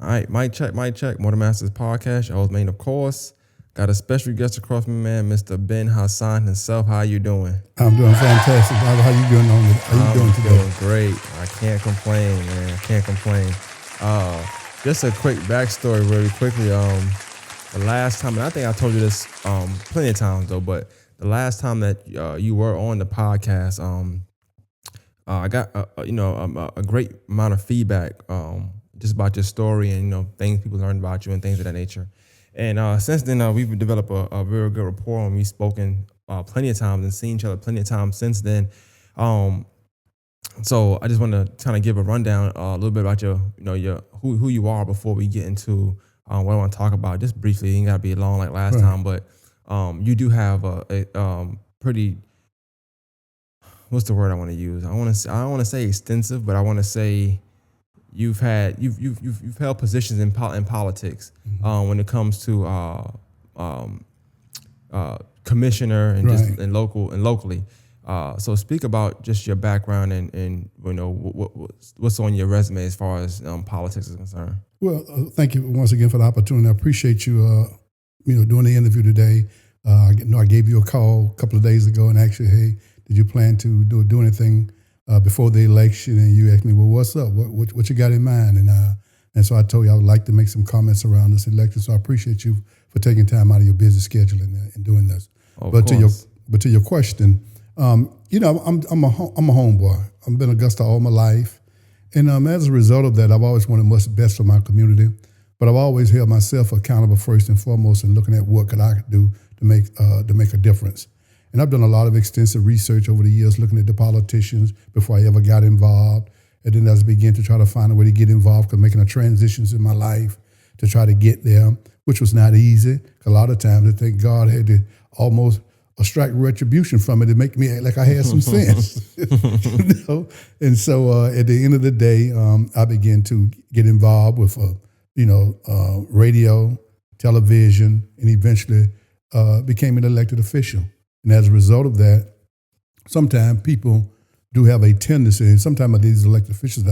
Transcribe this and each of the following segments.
All right, mic check, mic check. Motor Masters Podcast. Your host, man, of course. Got a special guest across me, man, Mr. Ben HASAN himself. How you doing? I'm doing fantastic. How you doing on it? How you doing today? Doing great. I can't complain, man. Can't complain. Just a quick backstory, really quickly. The last time, and I think I told you this plenty of times though, but the last time that you were on the podcast, I got a great amount of feedback just about your story and things people learned about you and things of that nature. And since then, we've developed a very good rapport, and we've spoken plenty of times and seen each other plenty of times since then. So I just want to kind of give a rundown a little bit about your who you are before we get into what I want to talk about. Just briefly, it ain't got to be long like last time, but you do have a pretty, what's the word I want to use? I don't want to say extensive, but I want to say you've held positions in politics when it comes to commissioner and just and locally. So speak about just your background and what's on your resume as far as politics is concerned. Well, thank you once again for the opportunity. I appreciate you doing the interview today. I gave you a call a couple of days ago and asked you, hey, did you plan to do anything before the election? And you asked me, well, what's up? What you got in mind? And so I told you I would like to make some comments around this election. So I appreciate you for taking time out of your busy schedule and doing this. But to your question, I'm a homeboy. I've been in Augusta all my life, and as a result of that, I've always wanted what's best for my community. But I've always held myself accountable first and foremost, and looking at what could I do to make a difference. And I've done a lot of extensive research over the years, looking at the politicians before I ever got involved. And then as I began to try to find a way to get involved, because making the transitions in my life to try to get there, which was not easy. A lot of times I think God had to almost extract retribution from it to make me act like I had some sense. And so at the end of the day, I began to get involved with radio, television, and eventually became an elected official. And as a result of that, sometimes people do have a tendency, and sometimes these elected officials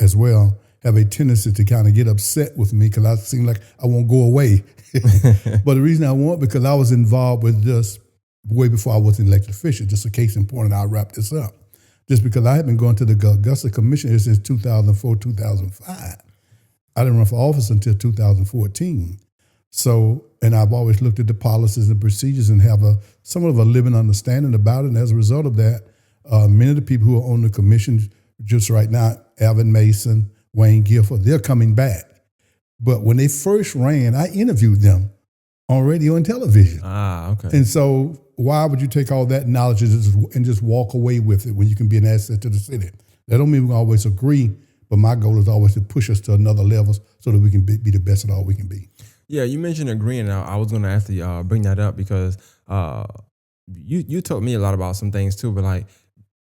as well, have a tendency to kind of get upset with me because I seem like I won't go away. But the reason I won't, because I was involved with this way before I was an elected official. Just a case in point, and I'll wrap this up. Just because I had been going to the Augusta Commission since 2004, 2005. I didn't run for office until 2014. So, and I've always looked at the policies and procedures and have somewhat of a living understanding about it. And as a result of that, many of the people who are on the commission just right now, Alvin Mason, Wayne Gifford, they're coming back. But when they first ran, I interviewed them on radio and television. Okay. And so why would you take all that knowledge and just walk away with it when you can be an asset to the city? That don't mean we always agree, but my goal is always to push us to another level so that we can be the best at all we can be. Yeah, you mentioned agreeing. I was going to actually bring that up because you told me a lot about some things too, but like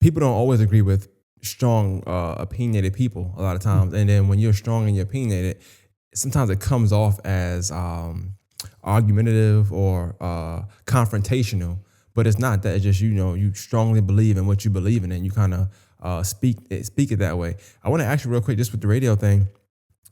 people don't always agree with strong, opinionated people a lot of times. And then when you're strong and you're opinionated, sometimes it comes off as argumentative or confrontational, but it's not that. It's just, you strongly believe in what you believe in and you kind of speak it that way. I want to ask you real quick, just with the radio thing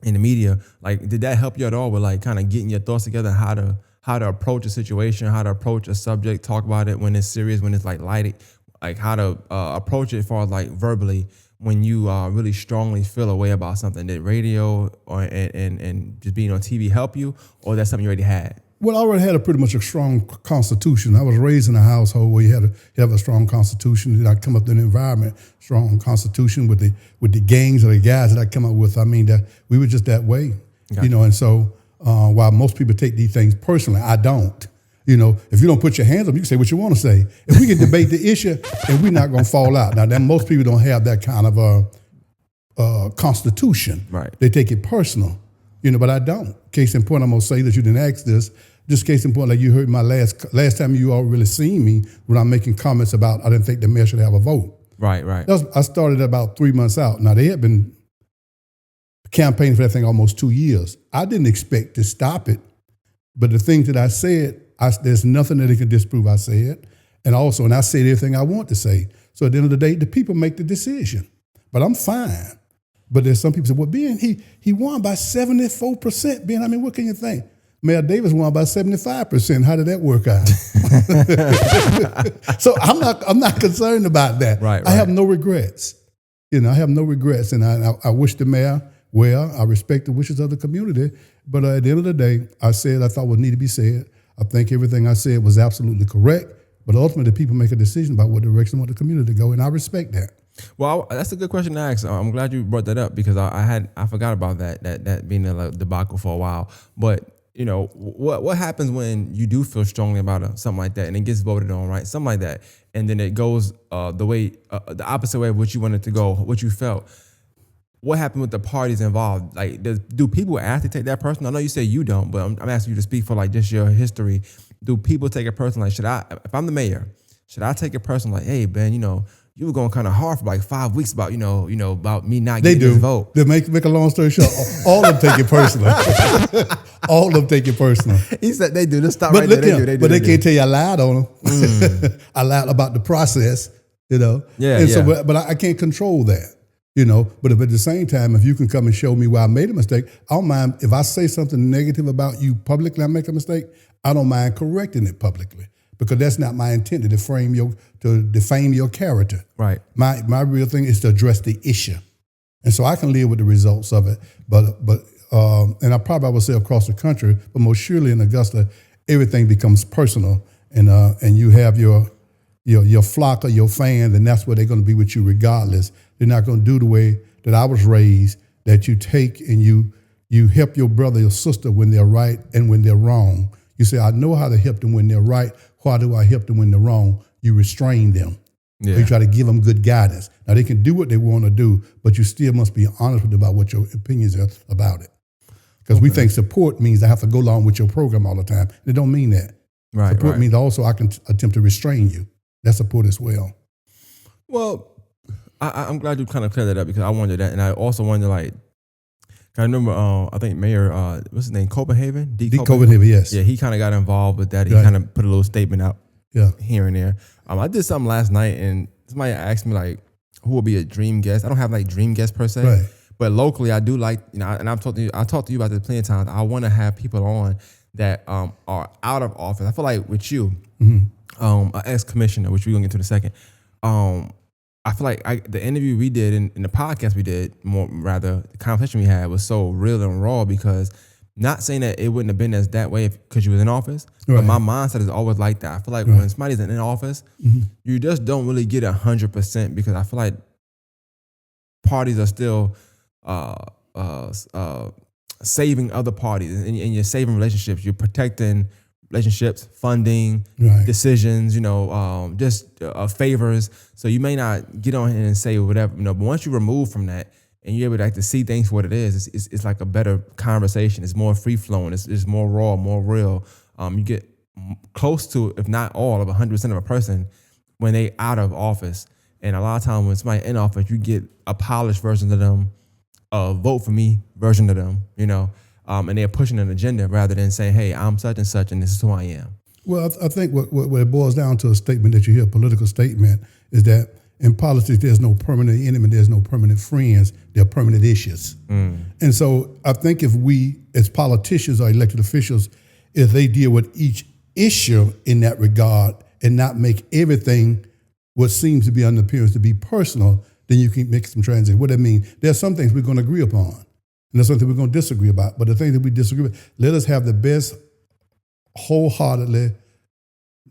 in the media, like, did that help you at all with like kind of getting your thoughts together, how to approach a situation, how to approach a subject, talk about it when it's serious, when it's like lighted, like how to approach it as far as like verbally when you really strongly feel a way about something? Did radio and just being on TV help you, or that's something you already had? Well, I already had a pretty much a strong constitution. I was raised in a household where you have a strong constitution. That I come up in an environment, strong constitution with the gangs or the guys that I come up with. I mean, that we were just that way, Gotcha. And so while most people take these things personally, I don't. If you don't put your hands up, you can say what you want to say. If we can debate the issue, and we're not going to fall out. Now, most people don't have that kind of constitution. Right. They take it personal, but I don't. Case in point, I'm going to say that you didn't ask this. Just case in point, like you heard my last time you all really seen me when I'm making comments about I didn't think the mayor should have a vote. Right. I started about 3 months out. Now, they had been campaigning for that thing almost 2 years. I didn't expect to stop it, but the things that I said, there's nothing that they can disprove I said. And I said everything I want to say. So at the end of the day, the people make the decision. But I'm fine. But there's some people say, well, Ben, he won by 74%. Ben, I mean, what can you think? Mayor Davis won by 75%. How did that work out? So I'm not concerned about that. Right. I have no regrets. I have no regrets, and I wish the mayor well. I respect the wishes of the community, but at the end of the day, I said I thought what needed to be said. I think everything I said was absolutely correct, but ultimately, people make a decision about what direction they want the community to go, and I respect that. Well, that's a good question to ask. I'm glad you brought that up because I forgot about that being a debacle for a while. But what happens when you do feel strongly about something like that and it gets voted on, right? Something like that, and then it goes the opposite way of what you wanted to go, what you felt. What happened with the parties involved? Like, do people actually take that personal? I know you say you don't, but I'm asking you to speak for like just your history. Do people take it personal? Like, if I'm the mayor, should I take it personal? Like, hey, Ben, you were going kind of hard for like 5 weeks about, about me not getting this vote. They make a long story short. All of them take it personal. All of them take it personal. He said they do. Let's stop But right look there. But they can't tell you I lied on them. I lied about the process, Yeah, And so, but I can't control that, But if at the same time, if you can come and show me where I made a mistake, I don't mind if I say something negative about you publicly. I make a mistake. I don't mind correcting it publicly. Because that's not my intent to defame your character. Right. My real thing is to address the issue, and so I can live with the results of it. But and I probably would say across the country, but most surely in Augusta, everything becomes personal, and you have your flock or your fans, and that's where they're going to be with you regardless. They're not going to do the way that I was raised, that you take and you help your brother or sister when they're right and when they're wrong. You say, I know how to help them when they're right. Why do I help them when they're wrong? You restrain them. Yeah. You try to give them good guidance. Now, they can do what they want to do, but you still must be honest with them about what your opinions are about it. Because we think support means I have to go along with your program all the time. It don't mean that. Right. Support means also I can attempt to restrain you. That's support as well. Well, I'm glad you kind of cleared that up because I wondered that. And I also wonder, like, I remember, I think Mayor, what's his name, Copenhagen? D. Copenhagen, yes. Yeah, he kind of got involved with that. He kind of put a little statement out here and there. I did something last night, and somebody asked me, like, who would be a dream guest? I don't have, like, dream guests per se. Right. But locally, I do like, and I talked to you about this plenty of times. I want to have people on that are out of office. I feel like with you, an ex-commissioner, which we're going to get to in a second, I feel like the interview we did in the podcast we did, the conversation we had was so real and raw because not saying that it wouldn't have been as that way because you was in office, but my mindset is always like that. I feel like when somebody's in office, you just don't really get 100% because I feel like parties are still saving other parties and you're saving relationships. You're protecting relationships, funding, decisions, just favors. So you may not get on here and say whatever, but once you remove from that and you're able to see things for what it is, it's like a better conversation. It's more free flowing. It's more raw, more real. You get close to, if not all of 100% of a person when they out of office. And a lot of times when somebody in office, you get a polished version of them, a vote for me version of them, and they're pushing an agenda rather than saying, hey, I'm such and such, and this is who I am. Well, I think what it boils down to a statement that you hear, a political statement, is that in politics, there's no permanent enemy, there's no permanent friends, there are permanent issues. And so I think if we, as politicians or elected officials, if they deal with each issue in that regard and not make everything what seems to be on the appearance to be personal, then you can make some transition. What that means, there are some things we're going to agree upon, and there's something we're going to disagree about. But the things that we disagree with, let us have the best, wholeheartedly,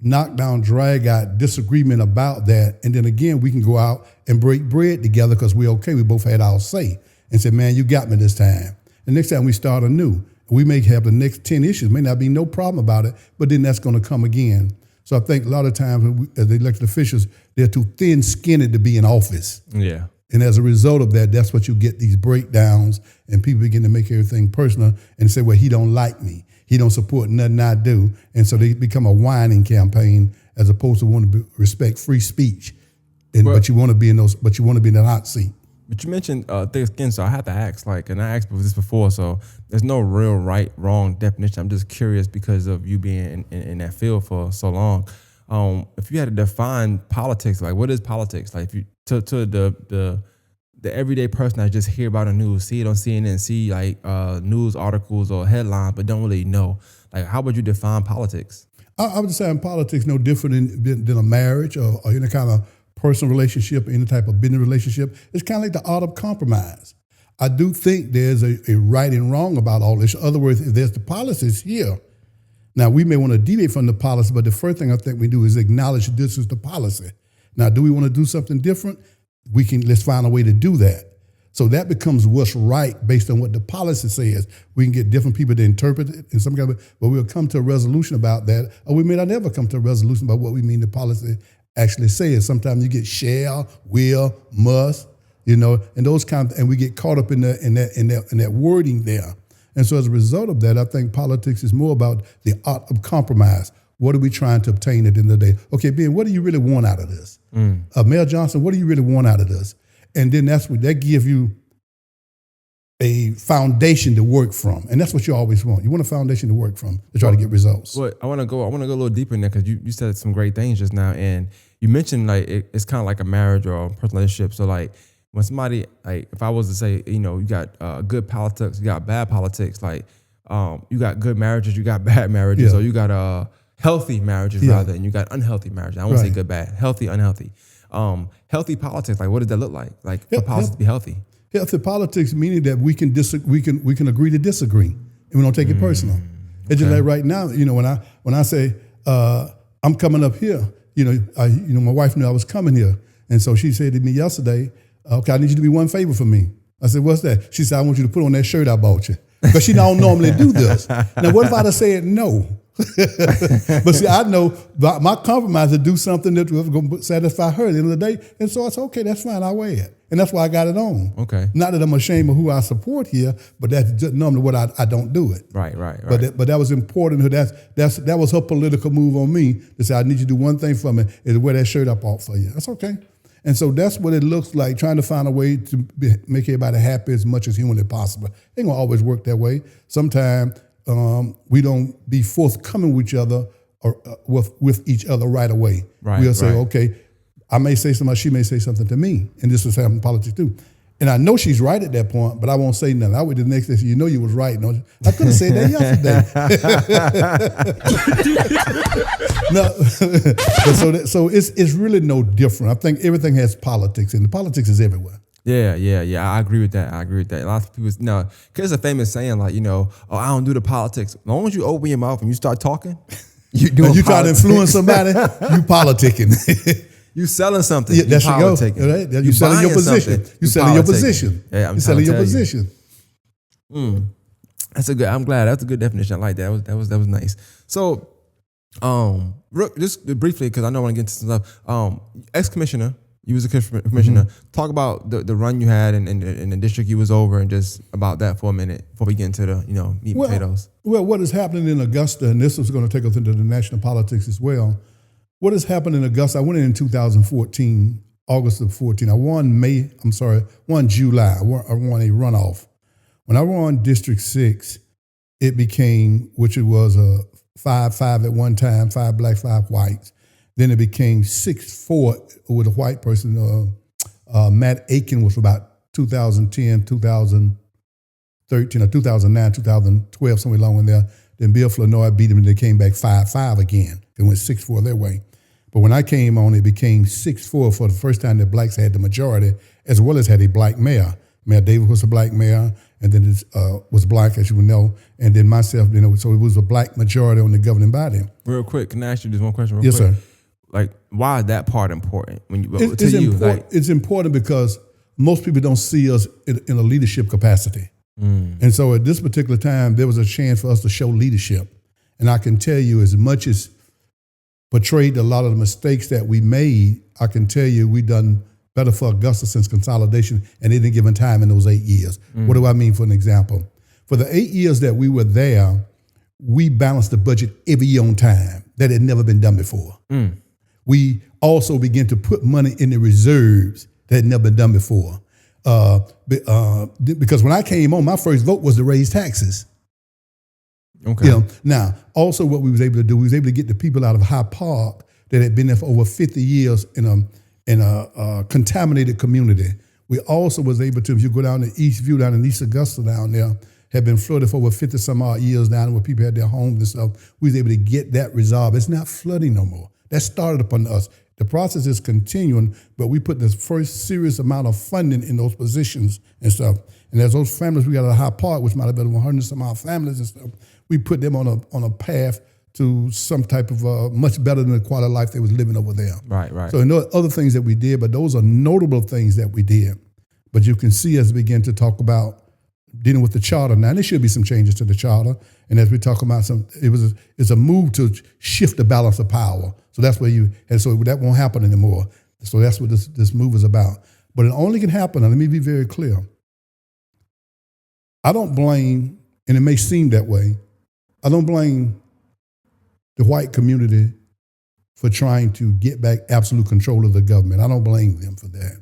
knock down, drag out disagreement about that. And then again, we can go out and break bread together because we're okay. We both had our say and say, man, you got me this time. The next time we start anew, we may have the next 10 issues, may not be no problem about it, but then that's going to come again. So I think a lot of times when we, as elected officials, they're too thin-skinned to be in office. Yeah. And as a result of that, that's what you get, these breakdowns, and people begin to make everything personal and say, well, he don't like me. He don't support nothing I do. And so they become a whining campaign as opposed to wanting to respect free speech. But you want to be in the hot seat. But you mentioned thick skin, so I had to ask, and I asked this before, so there's no real right, wrong definition. I'm just curious because of you being in that field for so long. If you had to define politics, like what is politics? Like if you to the everyday person that just hear about the news, see it on CNN, see like news articles or headlines, but don't really know. Like, how would you define politics? I would say in politics no different than a marriage or any kind of personal relationship, any type of business relationship. It's kind of like the art of compromise. I do think there's a right and wrong about all this. In other words, if there's the policies here, now we may want to deviate from the policy, but the first thing I think we do is acknowledge this is the policy. Now, do we want to do something different? Let's find a way to do that. So that becomes what's right based on what the policy says. We can get different people to interpret it in some kind of, but we'll come to a resolution about that, or we may not ever come to a resolution about what we mean the policy actually says. Sometimes you get shall, will, must, and those kind of, and we get caught up in that wording there. And so as a result of that, I think politics is more about the art of compromise. What are we trying to obtain at the end of the day? Okay, Ben, what do you really want out of this? Mayor Johnson, what do you really want out of this? And then that gives you a foundation to work from. And that's what you always want. You want a foundation to work from to try to get results. Well, I want to go a little deeper in there because you said some great things just now. And you mentioned like it's kind of like a marriage or a personal relationship. So like when somebody, like if I was to say, you got good politics, you got bad politics, like you got good marriages, you got bad marriages, or you got healthy marriages rather, and you got unhealthy marriages. I won't say good, bad, healthy, unhealthy. Healthy politics, like what does that look like? Like for politics to be healthy? Healthy politics meaning that we can agree to disagree, and we don't take it personal. It's just like right now, when I say I'm coming up here, my wife knew I was coming here, and so she said to me yesterday, "Okay, I need you to do one favor for me." I said, "What's that?" She said, "I want you to put on that shirt I bought you," because she don't normally do this. Now, what if I'd have said no? But see, I know my compromise to do something that was going to satisfy her at the end of the day. And so I said, okay, that's fine, I'll wear it. And that's why I got it on. Okay. Not that I'm ashamed of who I support here, but that's just normally what I don't do it. Right. But that was important. That was her political move on me to say, I need you to do one thing for me, is to wear that shirt I bought for you. That's okay. And so that's what it looks like, trying to find a way to make everybody happy as much as humanly possible. It ain't going to always work that way. Sometimes we don't be forthcoming with each other or with each other right away. We'll say, okay, I may say something, she may say something to me, and this was happening in politics too. And I know she's right at that point, but I won't say nothing. I would the next day say, you was right. No, I could have said that yesterday. No, so it's really no different. I think everything has politics, and the politics is everywhere. Yeah. I agree with that. A lot of people, because it's a famous saying, like, I don't do the politics. As long as you open your mouth and you start talking, you try to influence somebody, you politicking. You selling something. Yeah, that's politicking. Right? You selling your position. You selling your position. Yeah, you selling your position. That's I'm glad. That's a good definition. I like that. That was nice. So, just briefly, because I know I want to get into some stuff. Ex-commissioner. You was a commissioner. Mm-hmm. Talk about the run you had in the district you was over, and just about that for a minute before we get into the meat and potatoes. Well, what is happening in Augusta, and this is going to take us into the national politics as well. What has happened in Augusta? I went in 2014, August of 14. I won July. I won a runoff. When I won District 6, it became, which it was a 5-5 at one time, 5 black, 5 whites. Then it became 6-4 with a white person. Matt Aiken was about 2010, 2013, or 2009, 2012, somewhere along in there. Then Bill Flournoy beat him, and they came back 5-5 again. They went 6-4 their way. But when I came on, it became 6-4 for the first time that blacks had the majority, as well as had a black mayor. Mayor Davis was a black mayor, and then it was black, as you would know, and then myself, so it was a black majority on the governing body. Real quick, can I ask you just one question? Yes, quick? Sir. Like, why is that part important? It's important because most people don't see us in a leadership capacity. And so at this particular time, there was a chance for us to show leadership. And I can tell you, as much as portrayed a lot of the mistakes that we made, I can tell you we done better for Augusta since consolidation at any given time in those 8 years. What do I mean, for an example? For the 8 years that we were there, we balanced the budget every year on time. That had never been done before. We also began to put money in the reserves that had never been done before. Because when I came on, my first vote was to raise taxes. Okay. Now, also what we was able to do, we was able to get the people out of Hyde Park that had been there for over 50 years in a contaminated community. We also was able to, if you go down to Eastview, down in East Augusta down there, had been flooded for over 50 some odd years down where people had their homes and stuff. We was able to get that resolved. It's not flooding no more. That started upon us. The process is continuing, but we put the first serious amount of funding in those positions and stuff. And as those families, we got a High Park, which might have been 100 some odd families and stuff. We put them on a path to some type of much better than the quality of life they was living over there. Right, right. So there are other things that we did, but those are notable things that we did. But you can see us begin to talk about dealing with the charter. Now, there should be some changes to the charter. And as we talk about it's a move to shift the balance of power. So that's where and so that won't happen anymore. So that's what this move is about. But it only can happen, and let me be very clear. I don't blame, and it may seem that way, I don't blame the white community for trying to get back absolute control of the government. I don't blame them for that.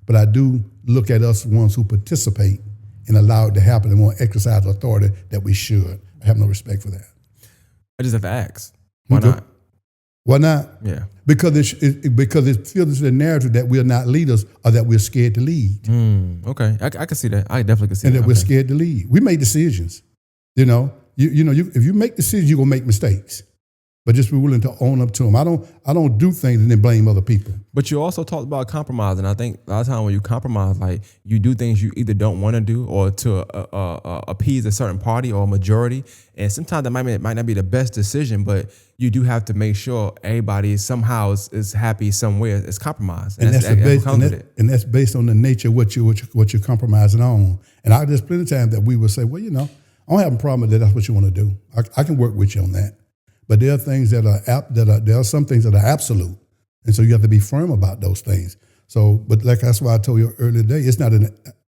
But I do look at us ones who participate and allow it to happen and won't exercise authority that we should. I have no respect for that. I just have to ask. Why not? Why not? Yeah. Because it feels the narrative that we're not leaders or that we're scared to lead. Okay. I can see that. I definitely can see that. And that we're scared to lead. We make decisions. You know, if you make decisions, you're going to make mistakes. But just be willing to own up to them. I don't do things and then blame other people. But you also talked about compromise, and I think a lot of times when you compromise, like you do things you either don't want to do or to appease a certain party or a majority, and sometimes that might not be the best decision, but you do have to make sure everybody somehow is happy somewhere. It's compromise, and that's based on the nature of what you're compromising on. And I just plenty of times that we would say, well, I don't have a problem with that. That's what you want to do. I can work with you on that. But there are things there are some things that are absolute, and so you have to be firm about those things. So, but that's why I told you earlier today, it's not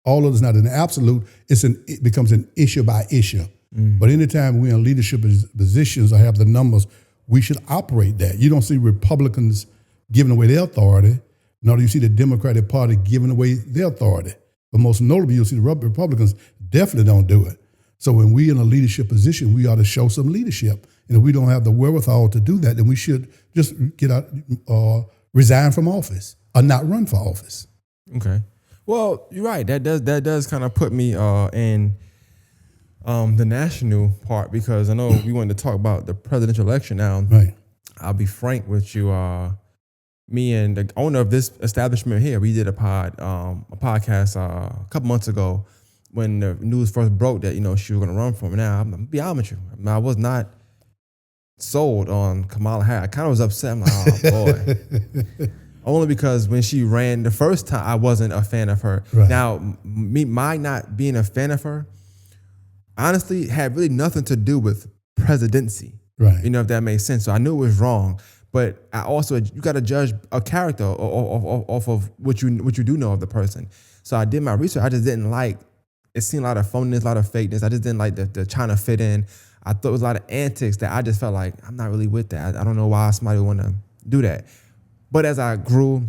all of it's not an absolute. It becomes an issue by issue. But anytime we're in leadership positions or have the numbers, we should operate that. You don't see Republicans giving away their authority, nor do you see the Democratic Party giving away their authority. But most notably, you'll see the Republicans definitely don't do it. So when we're in a leadership position, we ought to show some leadership. And if we don't have the wherewithal to do that, then we should just get out, resign from office or not run for office. Okay. Well, you're right. That does kind of put me in the national part, because I know we wanted to talk about the presidential election now. Right. I'll be frank with you. Me and the owner of this establishment here, we did a podcast a couple months ago when the news first broke that she was going to run for me. Now I'm gonna be honest with you, I was not sold on Kamala Harris. I kind of was upset. I'm like, oh boy. Only because when she ran the first time, I wasn't a fan of her. Right. Now, my not being a fan of her, honestly, had really nothing to do with presidency. Right. If that makes sense. So I knew it was wrong. But I also, you got to judge a character off of what you do know of the person. So I did my research. I just didn't like, it seemed a lot of phoniness, a lot of fakeness. I just didn't like the trying to fit in. I thought it was a lot of antics that I just felt like I'm not really with that. I don't know why somebody would want to do that. But as I grew,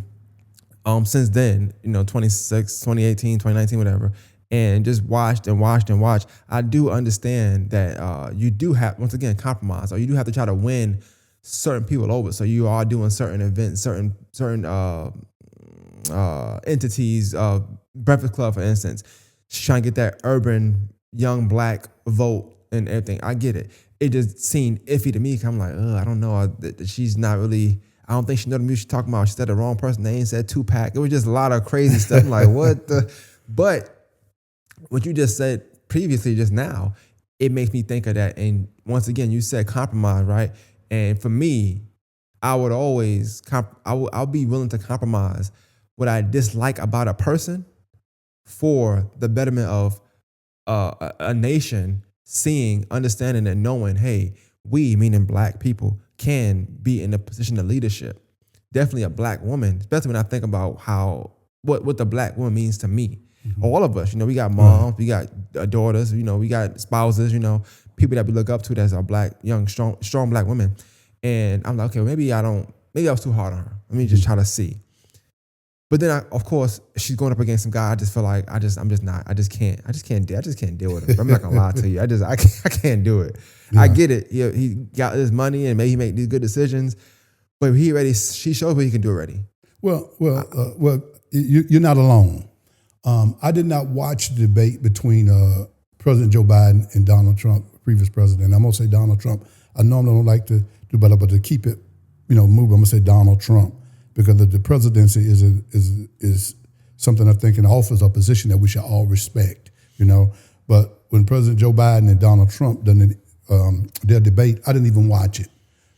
since then, 2018, 2019, whatever, and just watched, I do understand that you do have, once again, compromise, or you do have to try to win certain people over. So you are doing certain events, certain entities, Breakfast Club, for instance, trying to get that urban young black vote and everything. I get it. It just seemed iffy to me. I'm like, I don't know. She's not really, I don't think she know the music she's talking about. She said the wrong person. They ain't said Tupac. It was just a lot of crazy stuff. I'm like, what the? But what you just said previously, just now, it makes me think of that. And once again, you said compromise, right? And for me, I would always, I'll be willing to compromise what I dislike about a person for the betterment of a nation, seeing, understanding, and knowing, hey, we, meaning black people, can be in a position of leadership. Definitely a black woman, especially when I think about what the black woman means to me. Mm-hmm. All of us, we got moms, we got daughters, we got spouses, people that we look up to that's our black, young, strong black women. And I'm like, okay, maybe I was too hard on her. Let me just try to see. But then, of course, she's going up against some guy. I just feel like I just can't deal with it. I'm not gonna lie to you. I can't do it. Yeah. I get it. He got his money and maybe he make these good decisions, but she shows what he can do already. Well, you're not alone. I did not watch the debate between President Joe Biden and Donald Trump, previous president. I'm gonna say Donald Trump. I normally don't like to do better, but to keep it, moving, I'm gonna say Donald Trump because the presidency is something I think in office or position that we should all respect. But when President Joe Biden and Donald Trump done their debate, I didn't even watch it,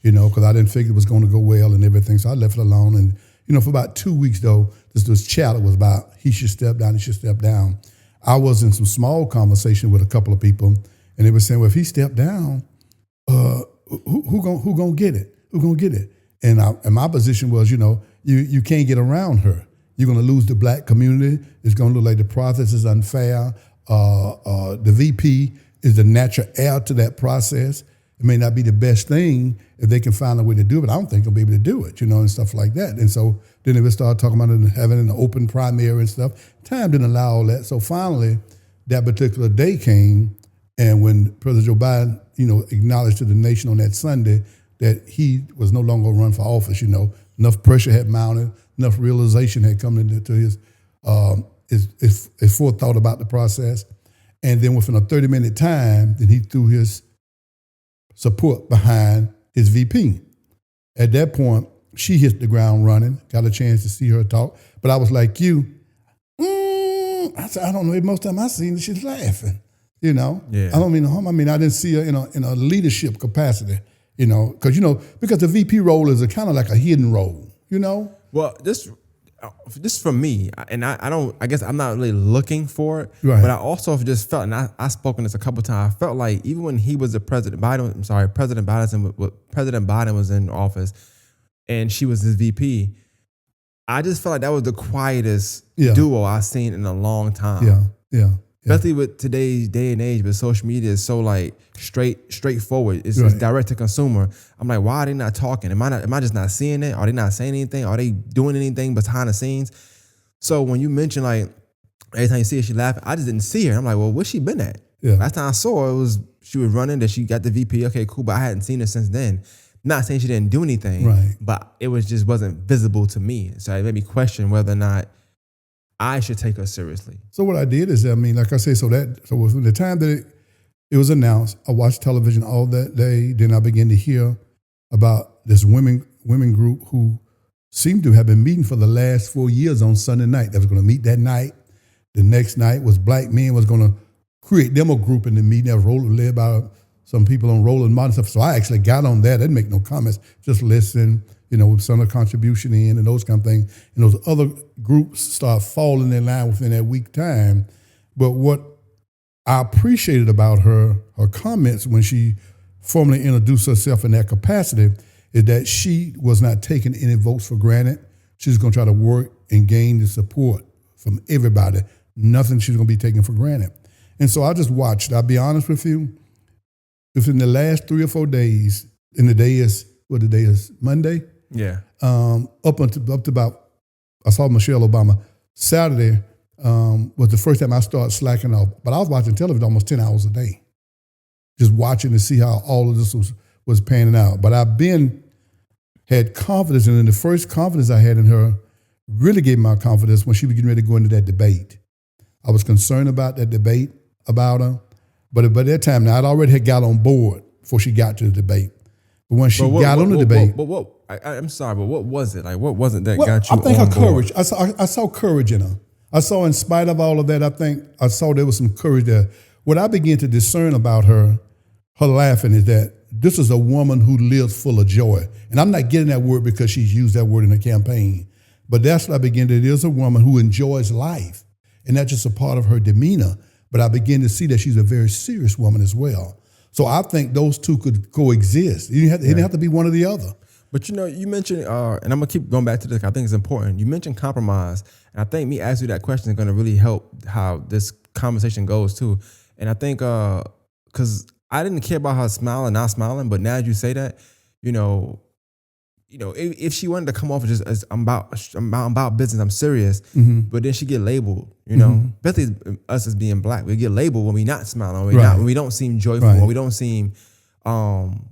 because I didn't figure it was going to go well and everything. So I left it alone. And for about 2 weeks though, this chatter was about he should step down. He should step down. I was in some small conversation with a couple of people, and they were saying, well, if he stepped down, who gonna get it? Who gonna get it? And my position was, you can't get around her. You're gonna lose the black community. It's gonna look like the process is unfair. The VP is the natural heir to that process. It may not be the best thing if they can find a way to do it, but I don't think they'll be able to do it, and stuff like that. And so then they would start talking about having an open primary and stuff. Time didn't allow all that. So finally, that particular day came, and when President Joe Biden, acknowledged to the nation on that Sunday that he was no longer going to run for office, enough pressure had mounted, enough realization had come into his forethought about the process. And then within a 30-minute time, then he threw his support behind his VP. At that point, she hit the ground running, got a chance to see her talk. But I was like you, I said, I don't know, most of the time I seen her, she's laughing, Yeah. I don't mean no harm. I mean, I didn't see her in a leadership capacity, because the VP role is a kind of like a hidden role, Well, this for me, and I guess I'm not really looking for it, Right. but I also just felt, and I spoken this a couple of times, I felt like even when he was President Biden was in office and she was his VP, I just felt like that was the quietest duo I've seen in a long time. Yeah. Especially with today's day and age, but social media is so like straightforward. It's just direct to consumer. I'm like, why are they not talking? Am I just not seeing it? Are they not saying anything? Are they doing anything behind the scenes? So when you mention like every time you see her, she laughing, I just didn't see her. I'm like, well, where's she been at? Yeah. Last time I saw her, she was running, that she got the VP. Okay, cool, but I hadn't seen her since then. Not saying she didn't do anything, Right. but it wasn't visible to me. So it made me question whether or not I should take her seriously. So what I did is, like I say, so from the time that it was announced, I watched television all that day. Then I began to hear about this women group who seemed to have been meeting for the last 4 years on Sunday night. They was going to meet that night. The next night was black men was going to create them a group in the meeting that was led by some people on Rolling Mountain stuff. So I actually got on that. I didn't make no comments, just listen, with some of the contribution in and those kind of things. And those other groups start falling in line within that week time. But what I appreciated about her comments when she formally introduced herself in that capacity is that she was not taking any votes for granted. She's going to try to work and gain the support from everybody. Nothing she's going to be taken for granted. And so I just watched. I'll be honest with you. Within the last 3 or 4 days, and the day is Monday. Yeah. Up to about, I saw Michelle Obama. Saturday was the first time I started slacking off. But I was watching television almost 10 hours a day, just watching to see how all of this was panning out. But I've had confidence, and then the first confidence I had in her really gave me my confidence when she was getting ready to go into that debate. I was concerned about that debate about her, but by that time now I'd already had got on board before she got to the debate. But when she got on the debate, I'm sorry, but what was it? Like, what was it that got you I think on her board? courage. I saw courage in her. I saw, in spite of all of that, I think I saw there was some courage there. What I began to discern about her laughing, is that this is a woman who lives full of joy. And I'm not getting that word because she's used that word in her campaign, but that's what I began to. It is a woman who enjoys life, and that's just a part of her demeanor. But I begin to see that she's a very serious woman as well. So I think those two could coexist. It didn't have to be one or the other. But you mentioned, and I'm gonna keep going back to this. I think it's important. You mentioned compromise, and I think me asking you that question is gonna really help how this conversation goes too. And I think because I didn't care about her smiling, not smiling, but now that you say that, if she wanted to come off as I'm about business, I'm serious, but then she get labeled, especially us as being black, we get labeled when we not smiling, when we don't seem joyful, or we don't seem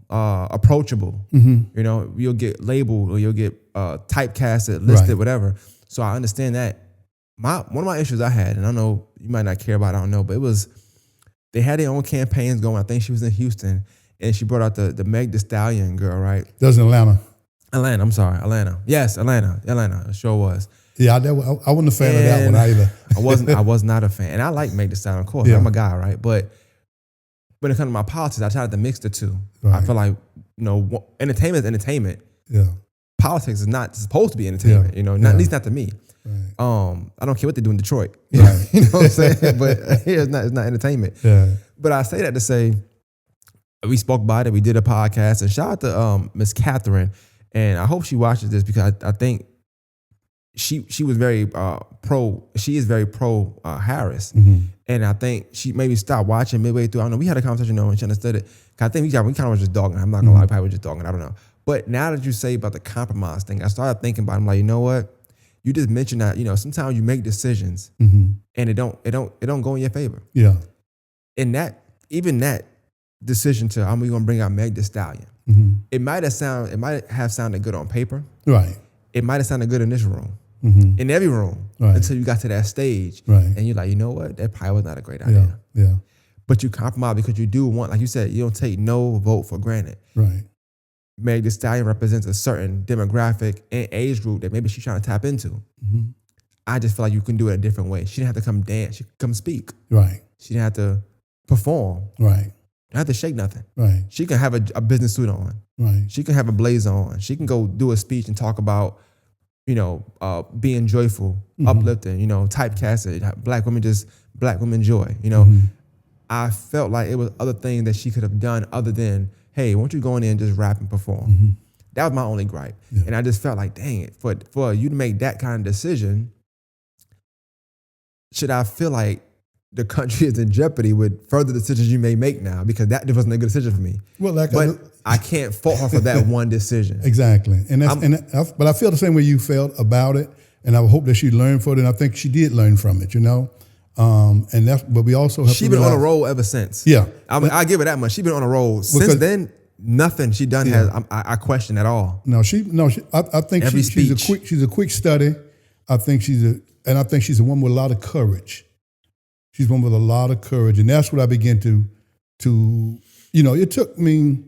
approachable. You'll get labeled, or you'll get typecasted, listed, whatever. So I understand that. one of my issues I had, and I know you might not care about it, I don't know, but it was they had their own campaigns going. I think she was in Houston, and she brought out the Meg Thee Stallion girl, right? That was in Atlanta. Atlanta, I'm sorry, Atlanta. Yes, Atlanta, it sure was. Yeah, I wasn't a fan of that one either. I was not a fan, and I like Meg Thee Stallion, of course. Yeah. I'm a guy, right? But when it comes to my politics, I tried to mix the two. Right. I feel like entertainment is entertainment. Yeah. Politics is not supposed to be entertainment. Yeah. At least not to me. Right. I don't care what they do in Detroit. Right. You know what I'm saying? But here it's not entertainment. Yeah. But I say that to say, we spoke about it. We did a podcast, and shout out to Miss Catherine. And I hope she watches this because I think she was very pro. She is very pro Harris, and I think she maybe stopped watching midway through. I don't know. We had a conversation, and she understood it. I think we kind of was just dogging. I'm not gonna lie, probably was just dogging. I don't know. But now that you say about the compromise thing, I started thinking about it. I'm like, you know what? You just mentioned that sometimes you make decisions and it don't go in your favor. Yeah. And that decision to I'm gonna bring out Meg Thee Stallion. It might have sounded good on paper. Right. It might have sounded good in this room, in every room, until you got to that stage, and you're like, you know what? That probably was not a great idea. Yeah. But you compromise because you do want, like you said, you don't take no vote for granted. Right. Meg Thee Stallion represents a certain demographic and age group that maybe she's trying to tap into. I just feel like you can do it a different way. She didn't have to come dance. She could come speak. Right. She didn't have to perform. Right. Don't have to shake nothing. Right. She can have a business suit on. Right. She can have a blazer on. She can go do a speech and talk about, being joyful, uplifting, typecasted, black women joy. I felt like it was other things that she could have done other than, hey, why don't you go in there and just rap and perform? That was my only gripe. Yeah. And I just felt like, dang it, for you to make that kind of decision, should I feel like the country is in jeopardy with further decisions you may make now? Because that wasn't a good decision for me. Well, I can't fault her for that one decision. Exactly. But I feel the same way you felt about it, and I hope that she learned from it, and I think she did learn from it, but we also have She's been on a roll ever since. Yeah. I give her that much. She's been on a roll. Since then, nothing she done has I question at all. I think she's a quick study. I think she's a woman with a lot of courage. She's one with a lot of courage. And that's what I began to it took me,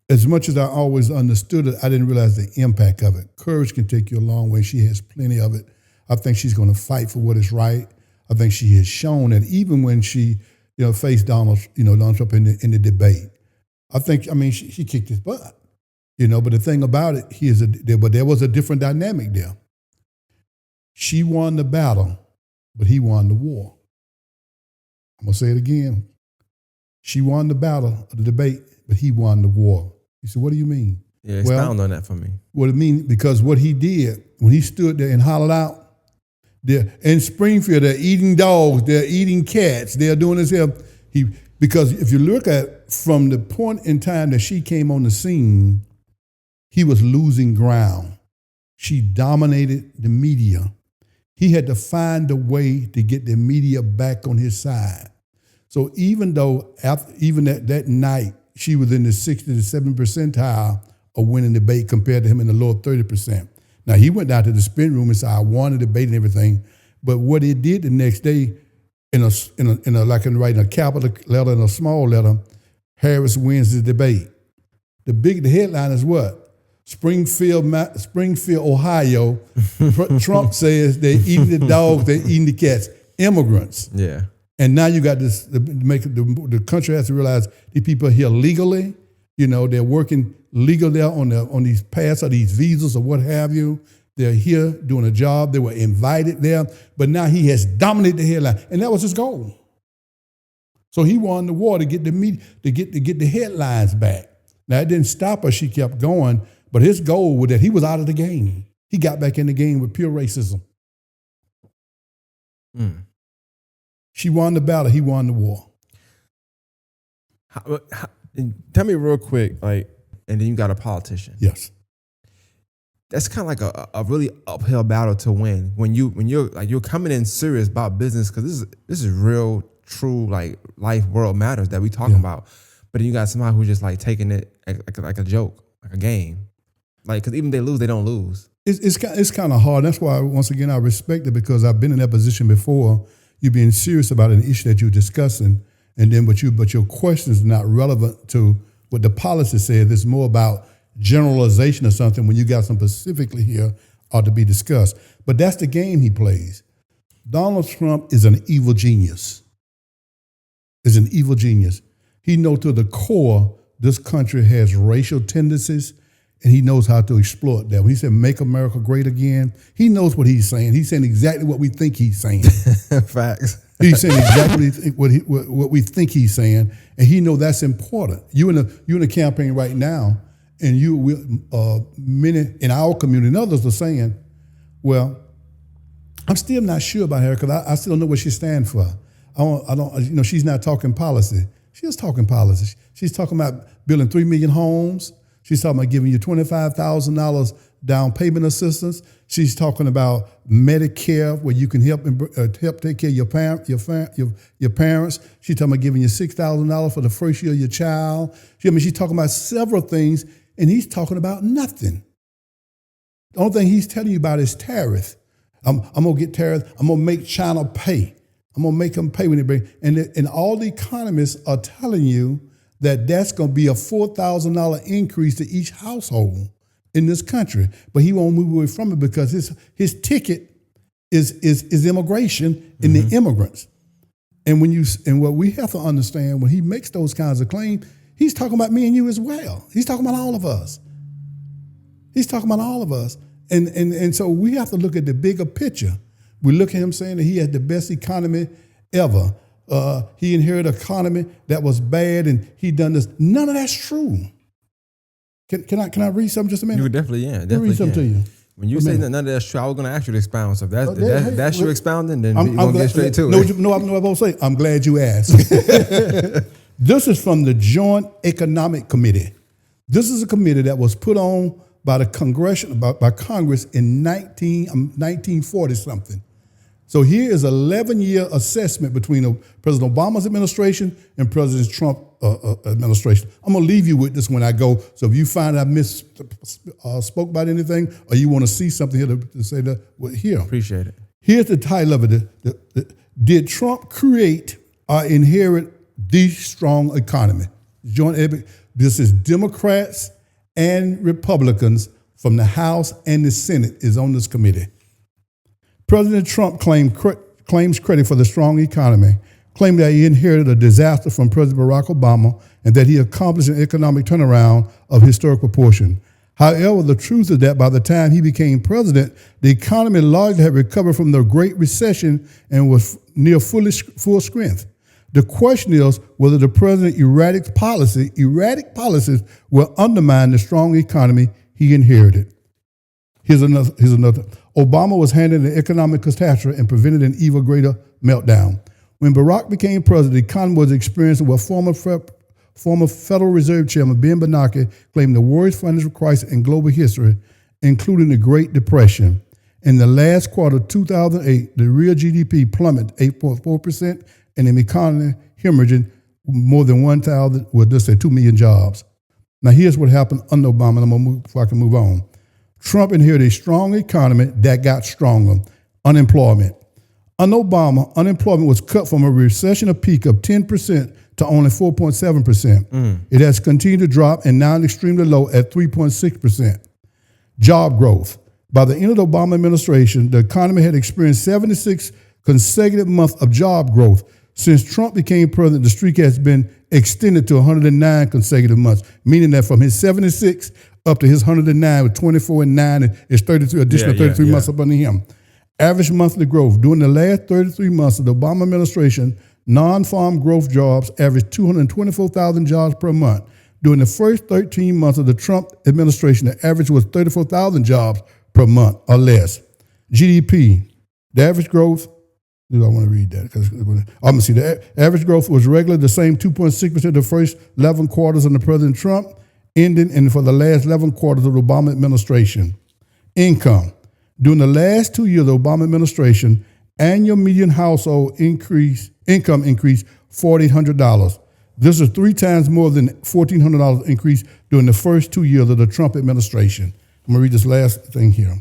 as much as I always understood it, I didn't realize the impact of it. Courage can take you a long way. She has plenty of it. I think she's going to fight for what is right. I think she has shown that even when she, faced Donald Trump in the debate. She kicked his butt. But the thing about it, but there was a different dynamic there. She won the battle, but he won the war. I'm gonna say it again. She won the battle of the debate, but he won the war. You said, what do you mean? Yeah, expound on that for me. What it means, because what he did, when he stood there and hollered out, in Springfield, they're eating dogs, they're eating cats, they're doing this here. Because if you look at from the point in time that she came on the scene, he was losing ground. She dominated the media. He had to find a way to get the media back on his side. So even though even that night, she was in the 60 to 70 percentile of winning the debate compared to him in the lower 30%. Now, he went down to the spin room and said, I won the debate and everything. But what he did the next day, like in writing a capital letter and a small letter, Harris wins the debate. The headline is what? Springfield, Ohio. Trump says they're eating the dogs, they're eating the cats. Immigrants. Yeah. And now you got this, the country has to realize these people are here legally. They're working legally on these pass or these visas or what have you. They're here doing a job. They were invited there. But now he has dominated the headline. And that was his goal. So he won the war to get the media, to get the headlines back. Now, it didn't stop her. She kept going. But his goal was that he was out of the game. He got back in the game with pure racism. She won the battle. He won the war. Tell me real quick, and then you got a politician. Yes. That's kind of like a really uphill battle to win when you're coming in serious about business, because this is real, true, life world matters that we talking about. But then you got somebody who's just taking it like a joke, like a game. Because even if they lose, they don't lose. It's kind of hard. That's why, once again, I respect it, because I've been in that position before. You being serious about an issue that you're discussing, and then but your question is not relevant to what the policy says. It's more about generalization of something when you got something specifically here ought to be discussed. But that's the game he plays. Donald Trump is an evil genius. Is an evil genius. He knows to the core this country has racial tendencies, and he knows how to exploit that. When he said, make America great again, he knows what he's saying. He's saying exactly what we think he's saying. Facts. He's saying exactly what we think he's saying, and he knows that's important. You in a campaign right now, and many in our community and others are saying, well, I'm still not sure about her because I still don't know what she stands for. I don't. She's not talking policy. She's talking policy. She's talking about building 3 million homes. She's talking about giving you $25,000 down payment assistance. She's talking about Medicare, where you can help take care of your parents. She's talking about giving you $6,000 for the first year of your child. She's talking about several things, and he's talking about nothing. The only thing he's telling you about is tariff. I'm gonna get tariffs. I'm gonna make China pay. I'm gonna make them pay when they bring. And all the economists are telling you that that's gonna be a $4,000 increase to each household in this country. But he won't move away from it because his ticket is immigration and the immigrants. And what we have to understand, when he makes those kinds of claims, he's talking about me and you as well. He's talking about all of us. He's talking about all of us. And so we have to look at the bigger picture. We look at him saying that he had the best economy ever. He inherited an economy that was bad, and he done this. None of that's true. Can I read something just a minute? You definitely, yeah. Let me read something to you. When you say that none of that's true, I was going to ask you to expound. So if that's you expounding, then we're going to get straight to it. No, I'm going to say, I'm glad you asked. This is from the Joint Economic Committee. This is a committee that was put on by the by Congress in 1940 something. So here is an 11-year assessment between President Obama's administration and President Trump administration. I'm gonna leave you with this when I go. So if you find I spoke about anything, or you want to see something here to say that, well, here. Appreciate it. Here's the title of it. Did Trump create or inherit the strong economy? This is Democrats and Republicans from the House and the Senate is on this committee. President Trump claims credit for the strong economy, claimed that he inherited a disaster from President Barack Obama and that he accomplished an economic turnaround of historic proportion. However, the truth is that by the time he became president, the economy largely had recovered from the Great Recession and was near full strength. The question is whether the president's erratic policies will undermine the strong economy he inherited. Here's another. Obama was handling an economic catastrophe and prevented an even greater meltdown. When Barack became president, the economy was experiencing what former Federal Reserve Chairman Ben Bernanke claimed the worst financial crisis in global history, including the Great Depression. In the last quarter of 2008, the real GDP plummeted 8.4%, and the economy hemorrhaging more than 2 million jobs. Now here's what happened under Obama, and I'm gonna move before I can move on. Trump inherited a strong economy that got stronger. Unemployment. Under Obama, unemployment was cut from a recession peak of 10% to only 4.7%. It has continued to drop and now extremely low at 3.6%. Job growth. By the end of the Obama administration, the economy had experienced 76 consecutive months of job growth. Since Trump became president, the streak has been extended to 109 consecutive months, meaning that from his 76 up to his 109 with 24 and 9, and it's 33 additional 33 months up under him. Average monthly growth. During the last 33 months of the Obama administration, non-farm growth jobs averaged 224,000 jobs per month. During the first 13 months of the Trump administration, the average was 34,000 jobs per month or less. GDP, the average growth, I want to read that because I'm going to see the average growth was regularly the same 2.6% the first 11 quarters under President Trump, ending and for the last 11 quarters of the Obama administration. Income. During the last 2 years of the Obama administration, annual median household income increased $4,800. This is 3 times more than $1,400 increase during the first 2 years of the Trump administration. I'm going to read this last thing here.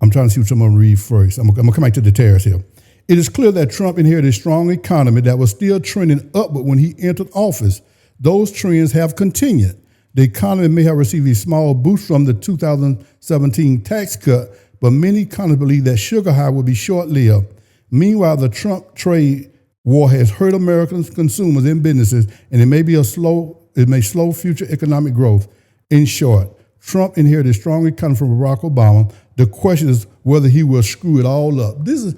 I'm trying to see what I'm going to read first. I'm going to come back to the tariffs here. It is clear that Trump inherited a strong economy that was still trending upward when he entered office. Those trends have continued. The economy may have received a small boost from the 2017 tax cut, but many economists believe that sugar high will be short-lived. Meanwhile, the Trump trade war has hurt American consumers and businesses, and it may slow future economic growth. In short, Trump inherited a strong economy from Barack Obama. The question is whether he will screw it all up. These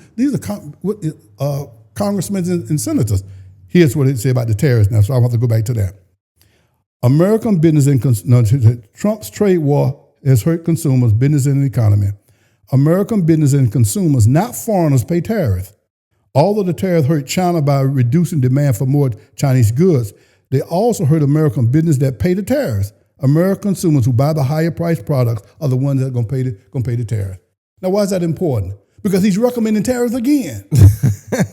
are congressmen and senators. Here's what it said about the tariffs now, so I have to go back to that. American business and Trump's trade war has hurt consumers, business, and the economy. American business and consumers, not foreigners, pay tariffs. Although the tariffs hurt China by reducing demand for more Chinese goods, they also hurt American business that pay the tariffs. American consumers who buy the higher priced products are the ones that are going to pay the tariff. Now, why is that important? Because he's recommending tariffs again.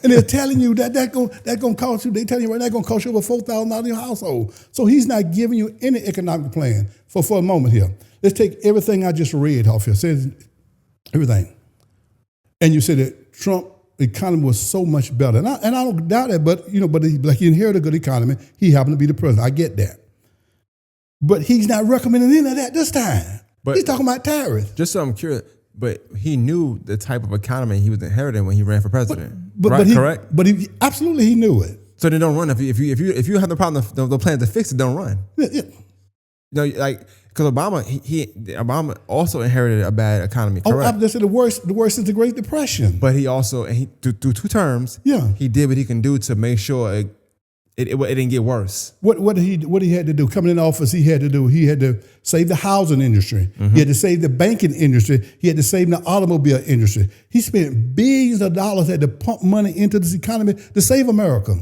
And they're telling you that's going to cost you, they're telling you right now, that's going to cost you over $4,000 in your household. So he's not giving you any economic plan for a moment here. Let's take everything I just read off here. It says everything. And you said that Trump economy was so much better. And I don't doubt it, but he inherited a good economy. He happened to be the president. I get that. But he's not recommending any of that this time. But he's talking about tariffs. Just so I'm curious, but he knew the type of economy he was inheriting when he ran for president. Correct? But he absolutely he knew it. So they don't run. If you have the problem, the plan to fix it, don't run. Yeah. Because Obama also inherited a bad economy. Correct. This is the worst since the Great Depression. But he also through 2 terms. Yeah. He did what he can do to make sure it didn't get worse. What he had to do coming in office, he had to save the housing industry. Mm-hmm. He had to save the banking industry. He had to save the automobile industry. He spent billions of dollars, had to pump money into this economy to save America.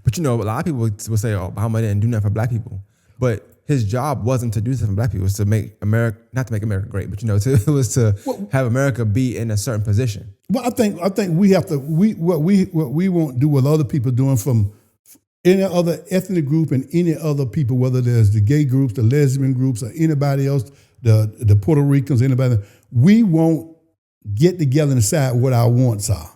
But a lot of people will say, "Oh, Obama didn't do nothing for black people." But his job wasn't to do something for black people. It was to make America, not to make America great, but it was to have America be in a certain position. Well, I think we have to what we won't do what other people are doing from any other ethnic group and any other people, whether there's the gay groups, the lesbian groups, or anybody else, the Puerto Ricans, anybody. We won't get together and decide what our wants are,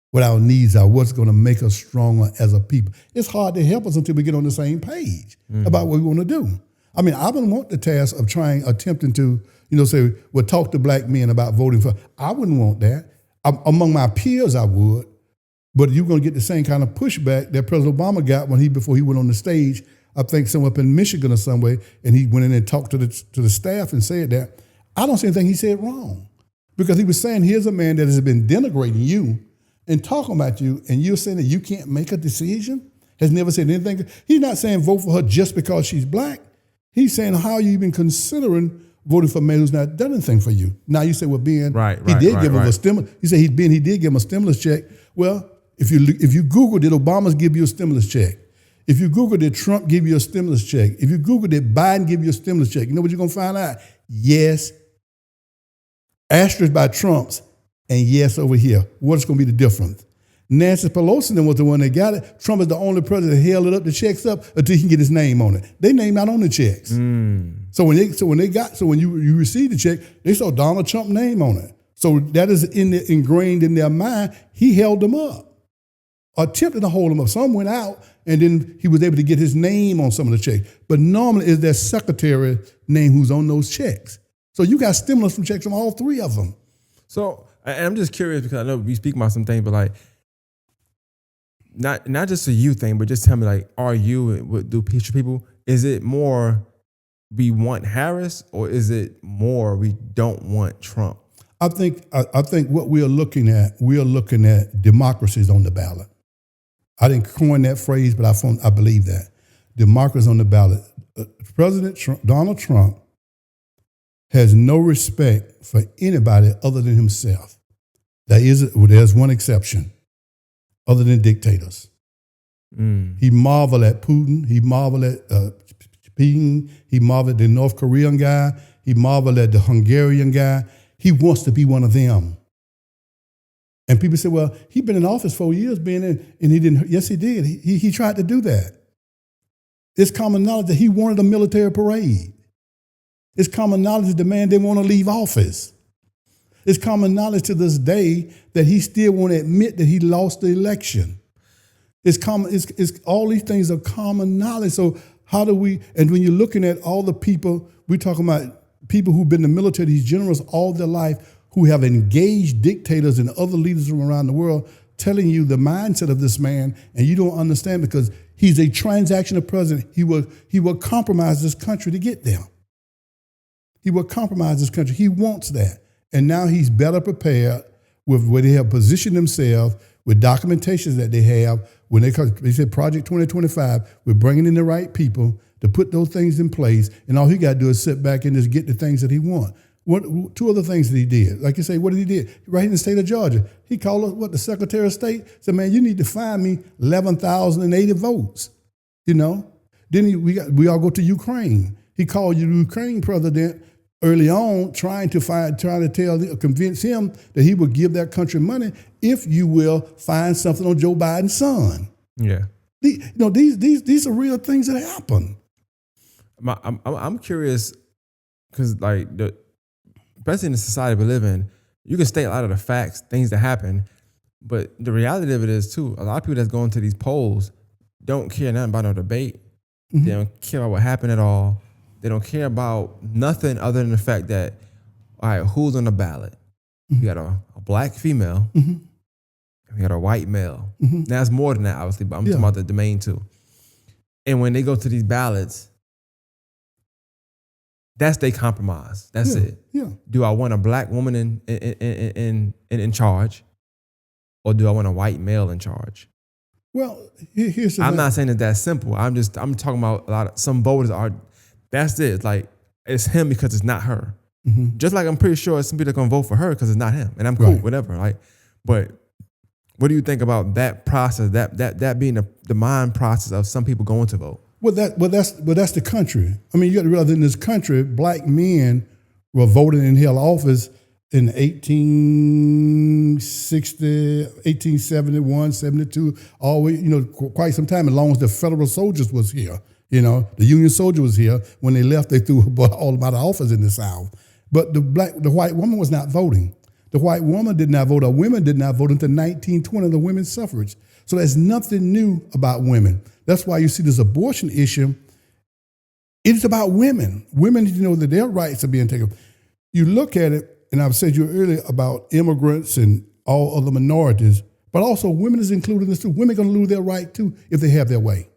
what our needs are, what's going to make us stronger as a people. It's hard to help us until we get on the same page about what we want to do. I mean, I wouldn't want the task of attempting to, say, talk to black men about voting for. I wouldn't want that. Among my peers, I would. But you're going to get the same kind of pushback that President Obama got before he went on the stage, I think somewhere up in Michigan or somewhere, and he went in and talked to the staff and said that. I don't see anything he said wrong. Because he was saying, here's a man that has been denigrating you and talking about you, and you're saying that you can't make a decision? Has never said anything. He's not saying vote for her just because she's black. He's saying, how are you even considering voting for a man who's not done anything for you? Now you say, well, Ben, he did give him a stimulus. He said he did give him a stimulus check. Well, if you Google, did Obama give you a stimulus check? If you Google, did Trump give you a stimulus check? If you Google, did Biden give you a stimulus check? You know what you're going to find out? Yes, asterisk by Trump's, and yes over here. What's going to be the difference? Nancy Pelosi then was the one that got it. Trump is the only president that held it up, the checks up, until he can get his name on it. They name not on the checks. So when you receive the check, they saw Donald Trump's name on it. So that is ingrained in their mind. He held them up, attempted to hold them up. Some went out, and then he was able to get his name on some of the checks. But normally it's their secretary's name who's on those checks. So you got stimulus from checks from all 3 of them. So, and I'm just curious because I know we speak about some things, but like, not just a you thing, but just tell me, like, are you, do picture people, is it more we want Harris or is it more we don't want Trump? I think what we are looking at democracies on the ballot. I didn't coin that phrase, but I believe that. Democracy on the ballot. Donald Trump has no respect for anybody other than himself. There's one exception, other than dictators. He marveled at Putin. He marveled at Putin. He marveled at the North Korean guy. He marveled at the Hungarian guy. He wants to be one of them. And people say, well, he's been in office 4 years, and he didn't. Yes, he did. He tried to do that. It's common knowledge that he wanted a military parade. It's common knowledge that the man didn't want to leave office. It's common knowledge to this day that he still won't admit that he lost the election. It's common. It's all these things are common knowledge. So how do we? And when you're looking at all the people, we're talking about people who've been in the military, these generals all their life, who have engaged dictators and other leaders from around the world, telling you the mindset of this man, and you don't understand because he's a transactional president. He will compromise this country to get there. He will compromise this country. He wants that. And now he's better prepared with where they have positioned themselves, with documentations that they have. When they said Project 2025, we're bringing in the right people to put those things in place. And all he got to do is sit back and just get the things that he wants. Two other things that he did. Like you say, what did he do? Right in the state of Georgia, he called the Secretary of State, said, man, you need to find me 11,080 votes. Then we all go to Ukraine. He called the Ukraine president early on, trying to convince him that he would give that country money if you will find something on Joe Biden's son. Yeah. These are real things that happen. I'm curious because especially in the society we live in, you can state a lot of the facts, things that happen, but the reality of it is too, a lot of people that's going to these polls don't care nothing about no debate. Mm-hmm. They don't care about what happened at all. They don't care about nothing other than the fact that, all right, who's on the ballot? Mm-hmm. You got a black female, mm-hmm. You got a white male. Mm-hmm. Now it's more than that, obviously, but I'm talking about the main two. And when they go to these ballots, that's their compromise. That's it. Yeah. Do I want a black woman in charge, or do I want a white male in charge? Well, here's the I'm not saying that that's simple. I'm talking about some voters are. That's it. Like it's him because it's not her. Mm-hmm. Just like I'm pretty sure some people are gonna vote for her because it's not him, and I'm cool, whatever. Like, but what do you think about that process? That being the mind process of some people going to vote? Well, that's the country. I mean, you got to realize in this country, black men were voting in held office in 1860, 1871, 72, always, quite some time, as long as the federal soldiers was here. The Union soldier was here. When they left, they threw all about the office in the South. But the white woman was not voting. The white woman did not vote, or women did not vote until 1920, the women's suffrage. So there's nothing new about women. That's why you see this abortion issue. It's about women. Women need to know that their rights are being taken. You look at it, and I've said you earlier about immigrants and all other minorities, but also women is included in this too. Women are going to lose their right too if they have their way.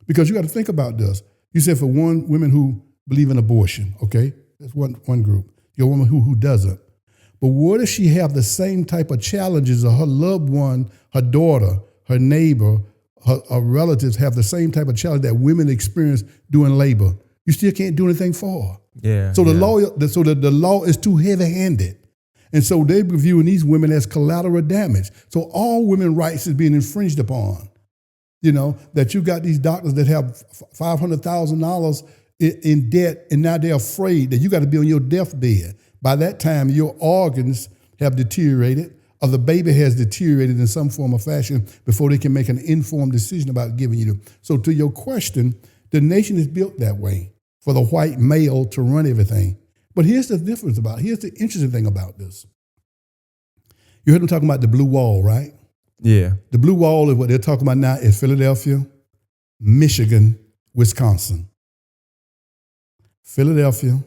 Because you got to think about this. You said for one, women who believe in abortion, okay? That's one group. You got a woman who doesn't. But what if she have the same type of challenges, or her loved one, her daughter, her neighbor, her relatives have the same type of challenge that women experience during labor? You still can't do anything for her. Yeah. So the law is too heavy-handed. And so they're viewing these women as collateral damage. So all women's rights is being infringed upon. That you got these doctors that have $500,000 in debt, and now they're afraid that you got to be on your deathbed. By that time, your organs have deteriorated, or the baby has deteriorated in some form or fashion before they can make an informed decision about giving you. So to your question, the nation is built that way, for the white male to run everything. But here's the interesting thing about this. You heard them talking about the blue wall, right? Yeah. The blue wall is what they're talking about now is Philadelphia, Michigan, Wisconsin. Philadelphia,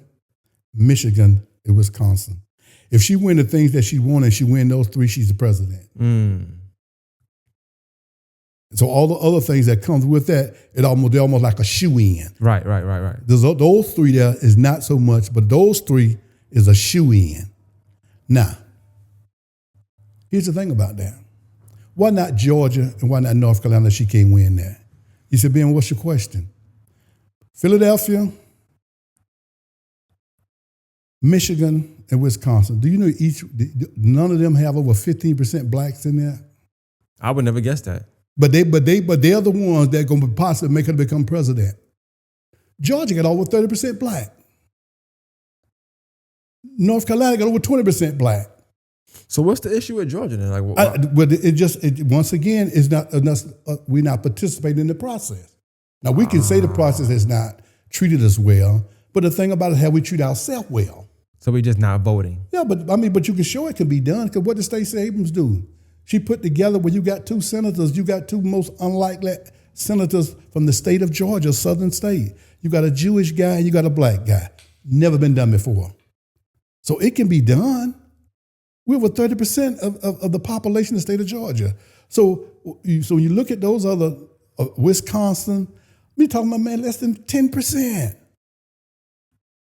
Michigan, and Wisconsin. If she win the things that she wanted, she win those three, she's the president. So all the other things that comes with that, they're almost like a shoe-in. Right. Those three there is not so much, but those three is a shoe-in. Now, here's the thing about that. Why not Georgia and why not North Carolina? She can't win that. You said, Ben, what's your question? Philadelphia, Michigan, and Wisconsin. Do you know none of them have over 15% blacks in there? I would never guess that. But they're the ones that are going to possibly make her become president. Georgia got over 30% black. North Carolina got over 20% black. So what's the issue with Georgia then? Once again, it's not we're not participating in the process. Now we can say the process has not treated us well, but the thing about it, have we treated ourselves well? So we just not voting. Yeah, but you can show it can be done, because what did Stacey Abrams do? She put together, when you got two senators, you got two most unlikely senators from the state of Georgia, southern state. You got a Jewish guy and you got a black guy. Never been done before. So it can be done. We're over 30% of the population of the state of Georgia. So when you look at those other, Wisconsin, we talking about, man, less than 10%.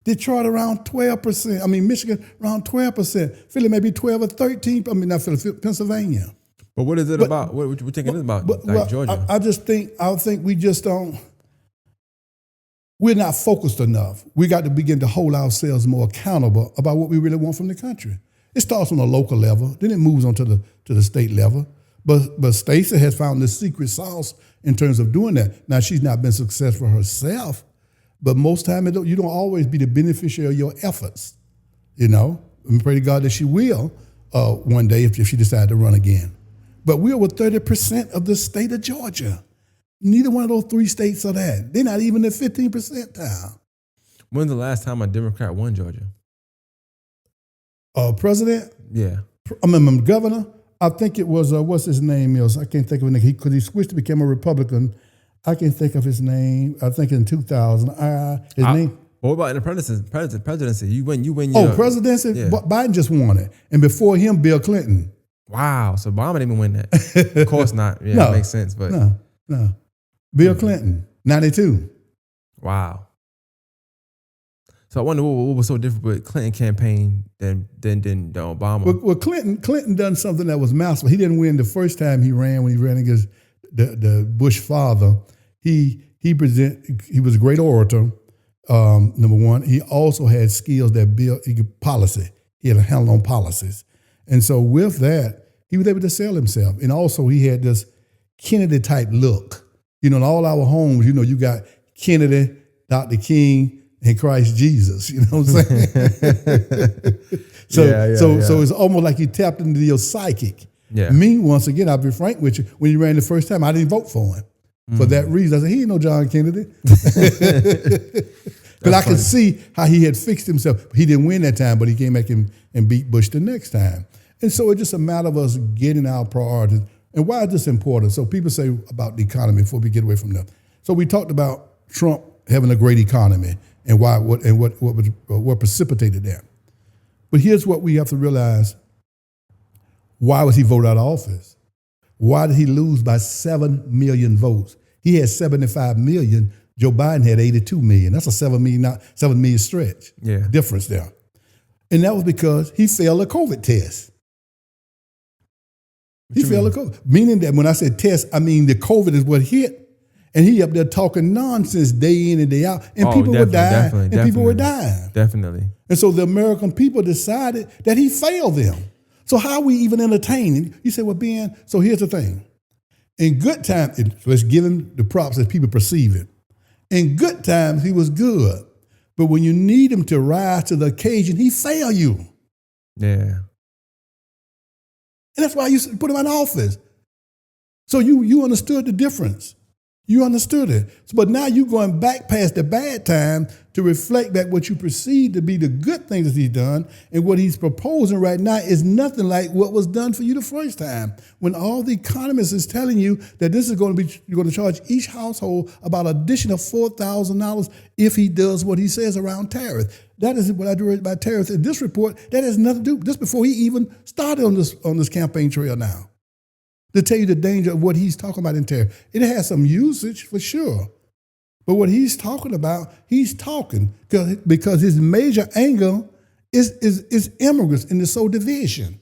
Detroit around 12%. I mean, Michigan around 12%. Philly maybe 12 or 13. I mean, not Philly, Pennsylvania. But what is it about? What you thinking about? Georgia? I think we just don't. We're not focused enough. We got to begin to hold ourselves more accountable about what we really want from the country. It starts on a local level, then it moves on to the state level. But Stacey has found this secret sauce in terms of doing that. Now, she's not been successful herself, but most time you don't always be the beneficiary of your efforts. You know, and pray to God that she will one day if she decides to run again. But we're over 30% of the state of Georgia. Neither one of those three states are that. They're not even at 15% now. When's the last time a Democrat won Georgia? President? Yeah. Governor? I think it was, what's his name is? I can't think of it. Because he switched to become a Republican. I can't think of his name. I think in 2000. His name? What about in the presidency? You win your... Presidency? Yeah. Biden just won it. And before him, Bill Clinton. Wow. So Obama didn't even win that. Of course not. Yeah, No, it makes sense. But No. Bill Clinton, 92. Wow. So I wonder what was so different with Clinton campaign than the Obama. Well, Clinton done something that was masterful. He didn't win the first time he ran, when he ran against the Bush father. He was a great orator. Number one, he also had skills that built policy. He had a handle on policies, and so with that, he was able to sell himself. And also, he had this Kennedy type look. You know, in all our homes, you know, you got Kennedy, Dr. King, and Christ Jesus. You know what I'm saying? So it's almost like you tapped into your psychic. Yeah. Me, once again, I'll be frank with you. When he ran the first time, I didn't vote for him. For that reason, I said, he ain't no John Kennedy. But I could see how he had fixed himself. He didn't win that time, but he came back and beat Bush the next time. And so it's just a matter of us getting our priorities. And why is this important? So people say about the economy before we get away from that. So we talked about Trump having a great economy and what precipitated that. But here's what we have to realize. Why was he voted out of office? Why did he lose by 7 million votes? He had 75 million. Joe Biden had 82 million. That's a 7 million stretch. Yeah. Difference there. And that was because he failed a COVID test. He failed a COVID. Meaning that when I said test, I mean the COVID is what hit. And he up there talking nonsense day in and day out. And people were dying. And people were dying. Definitely. And so the American people decided that he failed them. So how are we even entertaining? You say, well, Ben, so here's the thing. In good times, let's give him the props as people perceive it. In good times, he was good. But when you need him to rise to the occasion, he failed you. Yeah. And that's why you put him in office. So you understood the difference. You understood it. But now you're going back past the bad time to reflect back what you perceive to be the good things that he's done. And what he's proposing right now is nothing like what was done for you the first time. When all the economists is telling you that this is going to be, you're going to charge each household about an additional $4,000 if he does what he says around tariffs. That is what I do about tariffs. In this report, that has nothing to do, just before he even started on this campaign trail now, to tell you the danger of what he's talking about in tariff. It has some usage for sure. But what he's talking about, he's talking because his major angle is immigrants and the soul division.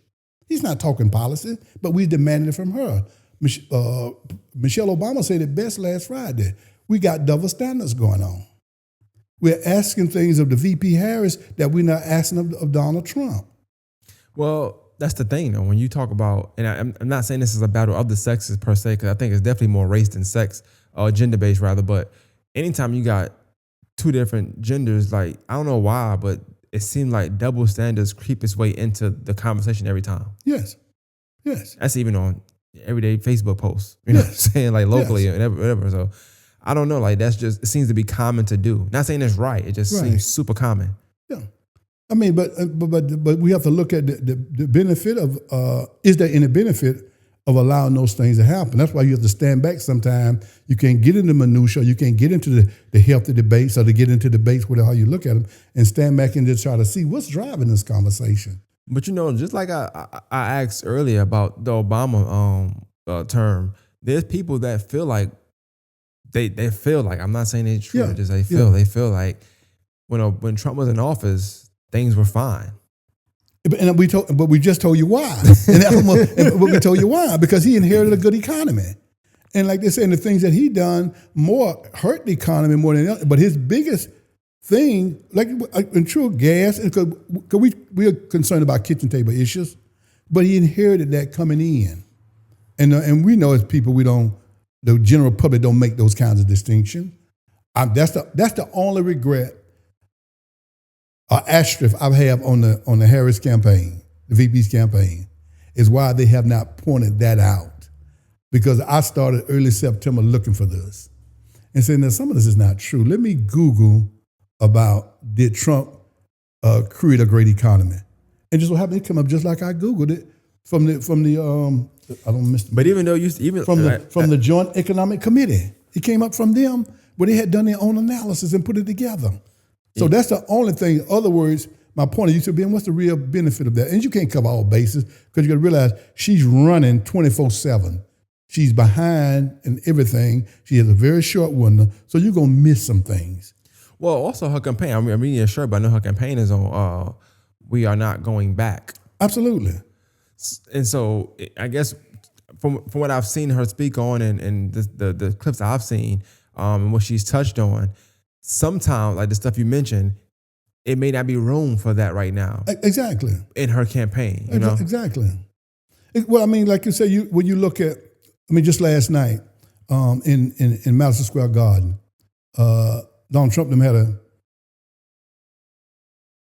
He's not talking policy, but we demanded it from her. Michelle Obama said it best last Friday. We got double standards going on. We're asking things of the VP Harris that we're not asking of Donald Trump. Well, that's the thing, though. When you talk about, and I'm not saying this is a battle of the sexes per se, because I think it's definitely more race than sex, or gender-based rather, but anytime you got two different genders, like, I don't know why, but it seems like double standards creep its way into the conversation every time. Yes. That's even on everyday Facebook posts, you know what I'm saying, like locally or whatever. So I don't know, like that's just, it seems to be common to do. Not saying it's right, it just seems super common. Yeah. I mean, but we have to look at the benefit of is there any benefit of allowing those things to happen? That's why you have to stand back sometimes. You can't get into minutia. You can't get into the healthy debates or to get into debates with how you look at them and stand back and just try to see what's driving this conversation. But just like I asked earlier about the Obama term, there's people that feel like they feel like, I'm not saying it's true, Yeah, just they feel like when Trump was in office, things were fine. But we just told you why. But we told you why, because he inherited a good economy. And like they say, the things that he done more hurt the economy more than else. But his biggest thing, like in true gas, because we are concerned about kitchen table issues, but he inherited that coming in. And we know as people, the general public don't make those kinds of distinctions. That's the only regret or asterisk I have on the Harris campaign, the VP's campaign, is why they have not pointed that out. Because I started early September looking for this and saying, now some of this is not true. Let me Google about did Trump create a great economy, and just what happened, it came up just like I Googled it from the I don't miss. But even though from the Joint Economic Committee, it came up from them where they had done their own analysis and put it together. So that's the only thing. In other words, my point is, what's the real benefit of that? And you can't cover all bases because you got to realize she's running 24/7. She's behind in everything. She has a very short window, so you're gonna miss some things. Well, also her campaign. I'm reading your shirt, but I know her campaign is on. We are not going back. Absolutely. And so I guess from what I've seen her speak on and the clips I've seen and what she's touched on, sometimes like the stuff you mentioned, it may not be room for that right now. Exactly. In her campaign, you know? Exactly. Well, I mean, like you say, when you look at, just last night in Madison Square Garden, Donald Trump them had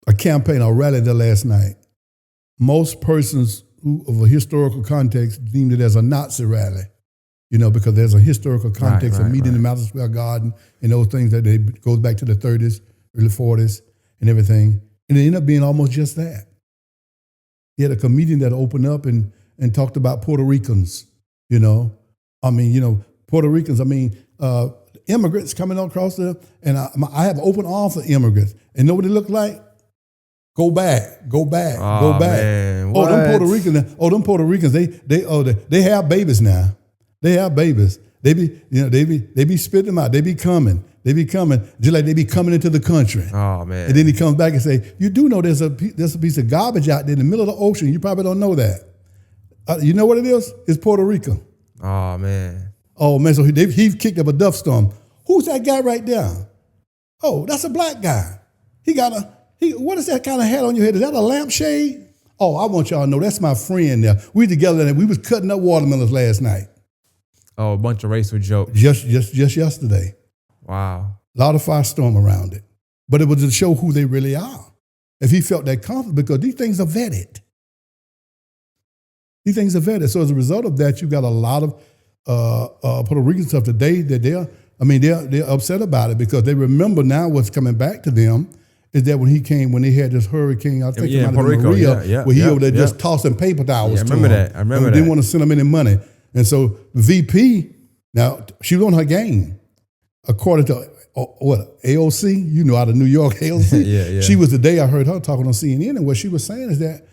a campaign, a rally there last night. Most persons who of a historical context deemed it as a Nazi rally, because there's a historical context of meeting in Madison Square Garden and those things that goes back to the 30s, early 40s and everything. And it ended up being almost just that. He had a comedian that opened up and talked about Puerto Ricans, Puerto Ricans, immigrants coming across there. And I have open arms for immigrants. And know what they look like? Go back, go back, go back. Man, them Puerto Ricans, they have babies now. They have babies. They be spitting them out. They be coming just like they be coming into the country. Oh man! And then he comes back and say, "You do know there's a piece of garbage out there in the middle of the ocean. You probably don't know that. You know what it is? It's Puerto Rico." Oh man! Oh man! So he kicked up a dust storm. Who's that guy right there? Oh, that's a black guy. What is that kind of hat on your head? Is that a lampshade? Oh, I want y'all to know that's my friend there. We together and we was cutting up watermelons last night. Oh, a bunch of racial jokes. Just yesterday. Wow. A lot of firestorm around it. But it was to show who they really are. If he felt that confident, because these things are vetted. So as a result of that, you got a lot of Puerto Rican stuff today that they're upset about it because they remember now what's coming back to them is that when they had this hurricane, I think it might have been Maria, where he over there just tossing paper towels to them. I remember that. Didn't want to send them any money. And so VP, now she was on her game. According to AOC, out of New York, AOC. Yeah. She was the day I heard her talking on CNN, and what she was saying is that,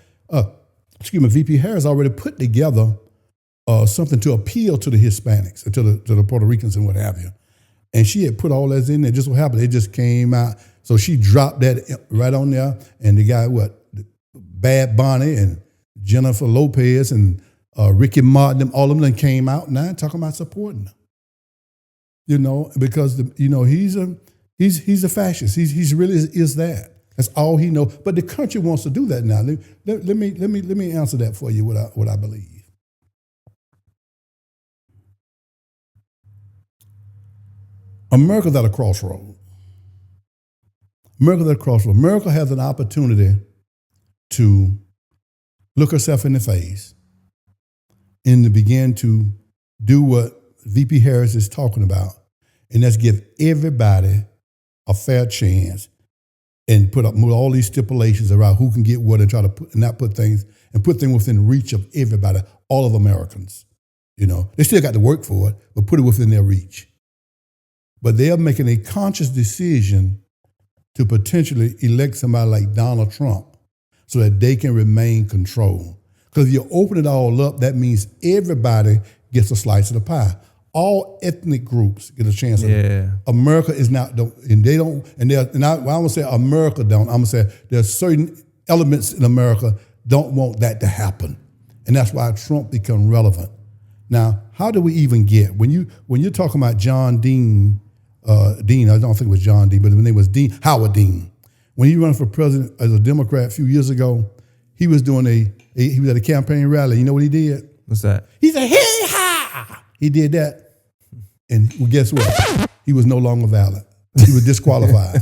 VP Harris already put together something to appeal to the Hispanics, to the Puerto Ricans and what have you. And she had put all that in there. Just what happened, it just came out. So she dropped that right on there, and the guy, Bad Bunny and Jennifer Lopez and Ricky Martin, all of them came out now talking about supporting them. Because he's a fascist. He's really is that. That's all he knows. But the country wants to do that now. Let me answer that for you. What I believe. America's at a crossroad. America has an opportunity to look herself in the face and to begin to do what VP Harris is talking about, and that's give everybody a fair chance and put all these stipulations around who can get what and try to put things within reach of everybody, all of Americans. They still got to work for it, but put it within their reach. But they are making a conscious decision to potentially elect somebody like Donald Trump so that they can remain controlled. Because if you open it all up, that means everybody gets a slice of the pie. All ethnic groups get a chance. Yeah. America is not, and they don't, and I won't say America don't, I'm gonna say there are certain elements in America don't want that to happen. And that's why Trump become relevant. Now, how do we even get, when you're talking about John Dean, I don't think it was John Dean, but his name was Howard Dean. When he ran for president as a Democrat a few years ago, he was doing he was at a campaign rally. You know what he did? What's that? He said, hey ha! He did that. And well, guess what? He was no longer valid. He was disqualified.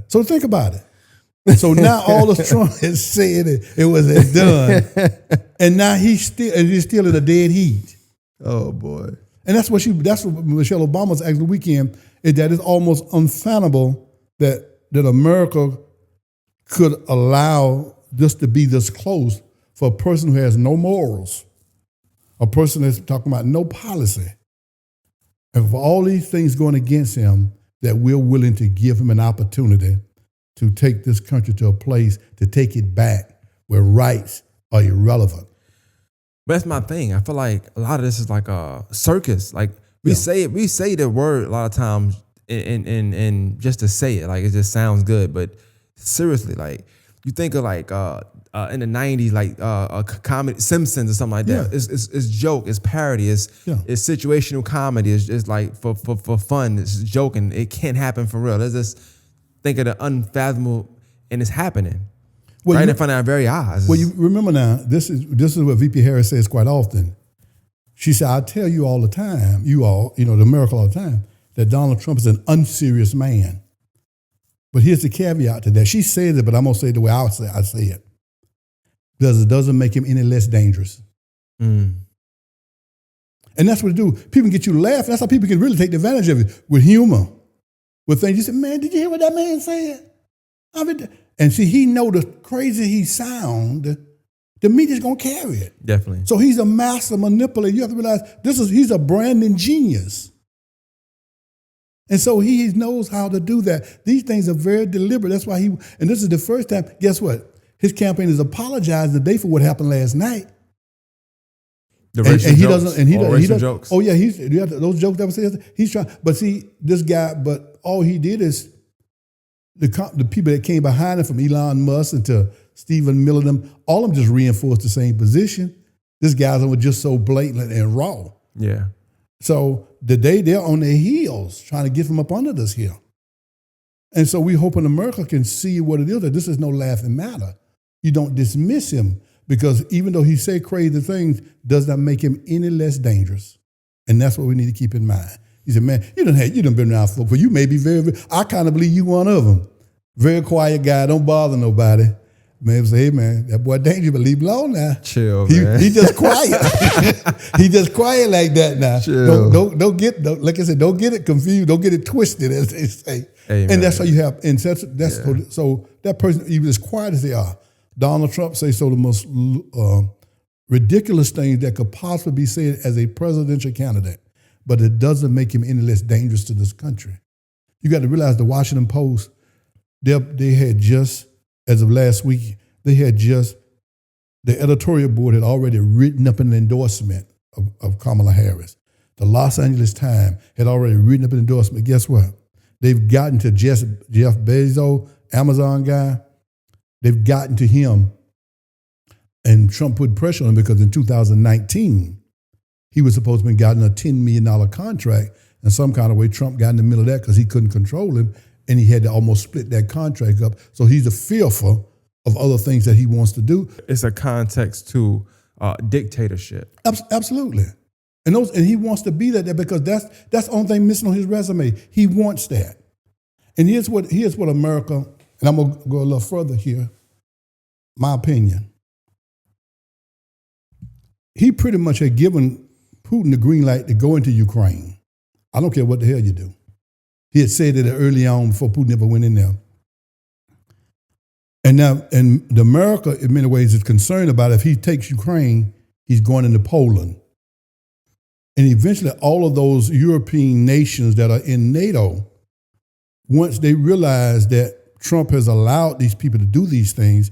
So think about it. So now all of Trump has said it was done. And now he's still in a dead heat. Oh boy. And that's what Michelle Obama's asked the weekend, is that it's almost unfathomable that America could allow this to be this close for a person who has no morals, a person that's talking about no policy. And for all these things going against him, that we're willing to give him an opportunity to take this country to a place, to take it back where rights are irrelevant. But that's my thing. I feel like a lot of this is like a circus. Like we say the word a lot of times and just to say it, like it just sounds good. But seriously, like you think of like in the 90s, like a comedy, Simpsons or something like that. Yeah. It's joke, it's parody, it's situational comedy. It's like for fun. It's joking. It can't happen for real. Let's just think of the unfathomable, and it's happening right in front of our very eyes. Well, you remember now, this is what VP Harris says quite often. She said, I tell you all the time, the America all the time, that Donald Trump is an unserious man. But here's the caveat to that. She says it, but I'm going to say it the way I say it. Because it doesn't make him any less dangerous. And that's what it do. People can get you to laugh. That's how people can really take advantage of it, with humor. With things you say, man, did you hear what that man said? And see, he know the crazy he sound, the media's gonna carry it. Definitely. So he's a master manipulator. You have to realize he's a branding genius. And so he knows how to do that. These things are very deliberate. That's why and this is the first time, guess what? His campaign has apologized today for what happened last night. The racial jokes. Oh yeah, those jokes that was said. He's trying, but see, this guy. But all he did is the people that came behind him, from Elon Musk and to Stephen Miller, them all of them just reinforced the same position. This guy's was just so blatant and raw. Yeah. So today they're on their heels trying to get him up under this here. And so we hoping America can see what it is, that this is no laughing matter. You don't dismiss him, because even though he say crazy things, does not make him any less dangerous. And that's what we need to keep in mind. He said, man, you done been around for, you may be very, I kind of believe you one of them. Very quiet guy, don't bother nobody. Man say, hey man, that boy dangerous, but leave him alone now. Chill, man. He just quiet. He just quiet like that now. Chill. Like I said, don't get it confused, don't get it twisted, as they say. Amen. And that's how you have, and so that person, even as quiet as they are, Donald Trump say the most ridiculous things that could possibly be said as a presidential candidate, but it doesn't make him any less dangerous to this country. You got to realize the Washington Post, they had just, as of last week, the editorial board had already written up an endorsement of Kamala Harris. The Los Angeles Times had already written up an endorsement. Guess what? They've gotten to Jeff Bezos, Amazon guy. They've gotten to him, and Trump put pressure on him because in 2019, he was supposed to have gotten a $10 million contract, and some kind of way Trump got in the middle of that because he couldn't control him, and he had to almost split that contract up. So he's fearful of other things that he wants to do. It's a context to dictatorship. Absolutely. And he wants to be that because that's the only thing missing on his resume. He wants that. And here's what America, and I'm going to go a little further here, my opinion. He pretty much had given Putin the green light to go into Ukraine. I don't care what the hell you do. He had said it early on before Putin ever went in there. And now, and the America, in many ways, is concerned about if he takes Ukraine, he's going into Poland. And eventually, all of those European nations that are in NATO, once they realize that Trump has allowed these people to do these things,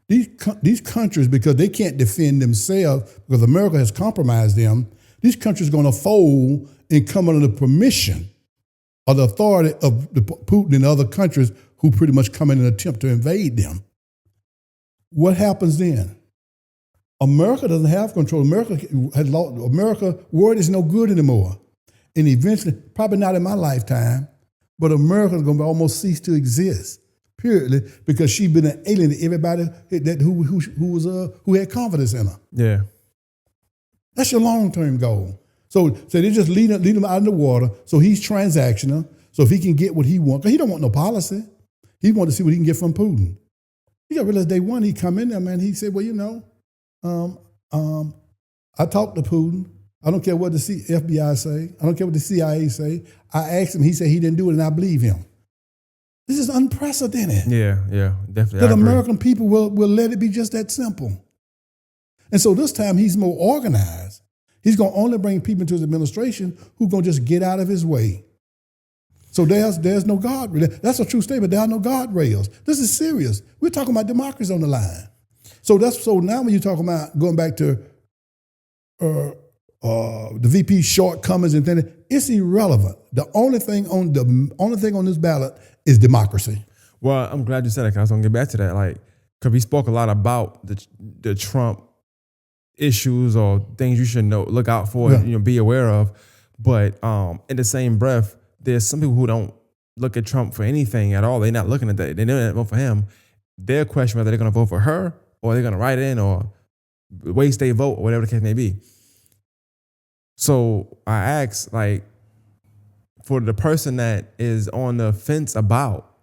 these countries, because they can't defend themselves, because America has compromised them, these countries are going to fold and come under the permission or the authority of Putin and other countries who pretty much come in and attempt to invade them. What happens then? America doesn't have control. America has lost. America, word is no good anymore. And eventually, probably not in my lifetime, but America is going to almost cease to exist, period, because she's been an alien to everybody who had confidence in her. Yeah. That's your long-term goal. So they just lead him out in the water. So he's transactional. So if he can get what he wants, because he don't want no policy. He wants to see what he can get from Putin. You got to realize day one, he come in there, man. He said, well, I talked to Putin. I don't care what the FBI say. I don't care what the CIA say. I asked him. He said he didn't do it, and I believe him. This is unprecedented. Yeah, definitely. That American people will let it be just that simple. And so this time he's more organized. He's going to only bring people into his administration who are going to just get out of his way. So there's no guardrails. That's a true statement. There are no guardrails. This is serious. We're talking about democracy on the line. So now when you're talking about going back to the VP's shortcomings and things, it's irrelevant. The only thing on this ballot is democracy. Well, I'm glad you said that, 'cause I was gonna get back to that. Like, because we spoke a lot about the Trump issues or things you should look out for, be aware of. But in the same breath, there's some people who don't look at Trump for anything at all. They're not looking at that. They don't vote for him. They're questioning whether they're going to vote for her or they're going to write in or waste their vote or whatever the case may be. So I asked, like, for the person that is on the fence about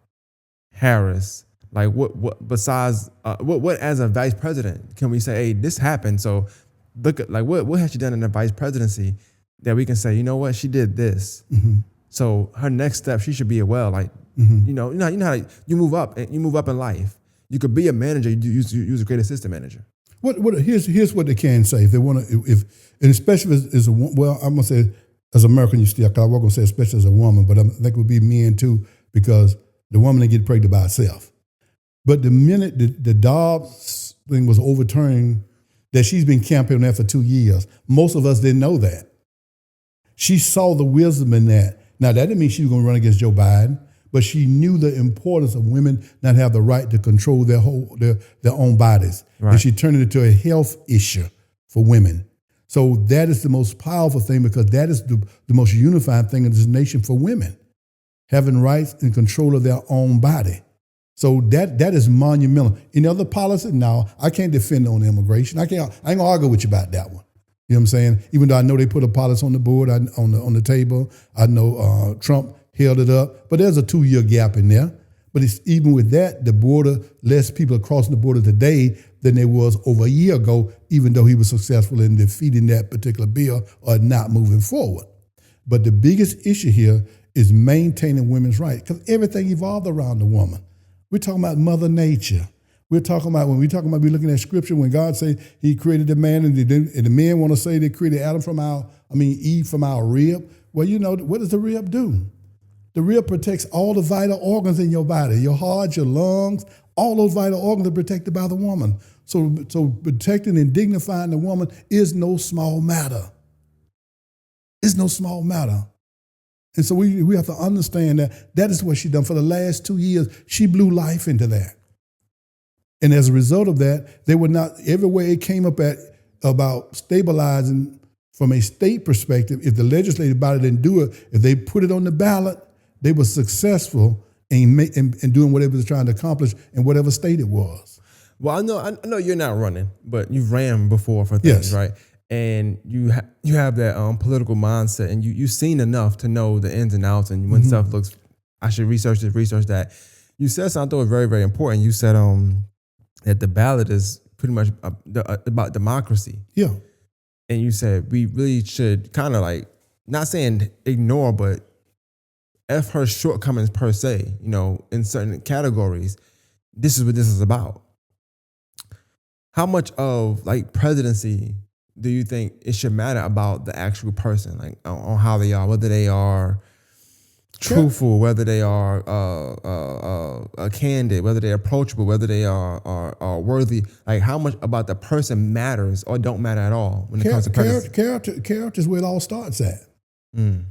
Harris, like what besides what as a vice president can we say, hey, this happened, so look at, like, what has she done in the vice presidency that we can say, you know what, she did this. Mm-hmm. So her next step, she should be like, mm-hmm. you know how you move up in life. You could be a manager. You use a great assistant manager. Here's what they can say if they want to, and especially as a, well, I'm gonna say as an American, I was gonna say especially as a woman, but I think it would be men too, because the woman didn't get pregnant by herself. But the minute the Dobbs thing was overturned, that she's been campaigning that for 2 years, most of us didn't know that. She saw the wisdom in that. Now, that didn't mean she was going to run against Joe Biden, but she knew the importance of women not have the right to control their own bodies. Right. And she turned it into a health issue for women. So that is the most powerful thing, because that is the most unifying thing in this nation for women, having rights and control of their own body. So that is monumental. In other policies, now, I can't defend on immigration. I ain't going to argue with you about that one. You know what I'm saying? Even though I know they put a policy on the board, on the table, I know Trump held it up, but there's a 2-year gap in there. But it's even with that, the border, less people are crossing the border today than there was over a year ago, even though he was successful in defeating that particular bill or not moving forward. But the biggest issue here is maintaining women's rights, because everything evolved around the woman. We're talking about Mother Nature. We're talking about, we're looking at scripture, when God said he created the man, and the men want to say they created Eve from our rib. Well, what does the rib do? The rib protects all the vital organs in your body, your heart, your lungs, all those vital organs are protected by the woman. So protecting and dignifying the woman is no small matter. It's no small matter. And so we have to understand that is what she done for the last 2 years. She blew life into that. And as a result of that, they would not, everywhere it came up about stabilizing from a state perspective, if the legislative body didn't do it, if they put it on the ballot, they were successful in doing whatever they were trying to accomplish in whatever state it was. Well, I know you're not running, but you've ran before for things, yes, right? And you have that political mindset, and you've seen enough to know the ins and outs, and when stuff looks, I should research this, research that. You said something that was very, very important. You said that the ballot is pretty much about democracy. Yeah. And you said we really should kind of, like, not saying ignore, but F her shortcomings per se, in certain categories. this is what this is about. How much of like presidency do you think it should matter about the actual person, like on how they are, whether they are truthful, whether they are a candid, whether they're approachable, whether they are worthy? Like how much about the person matters or don't matter at all when it comes to presidency? Character is where it all starts at. Mm.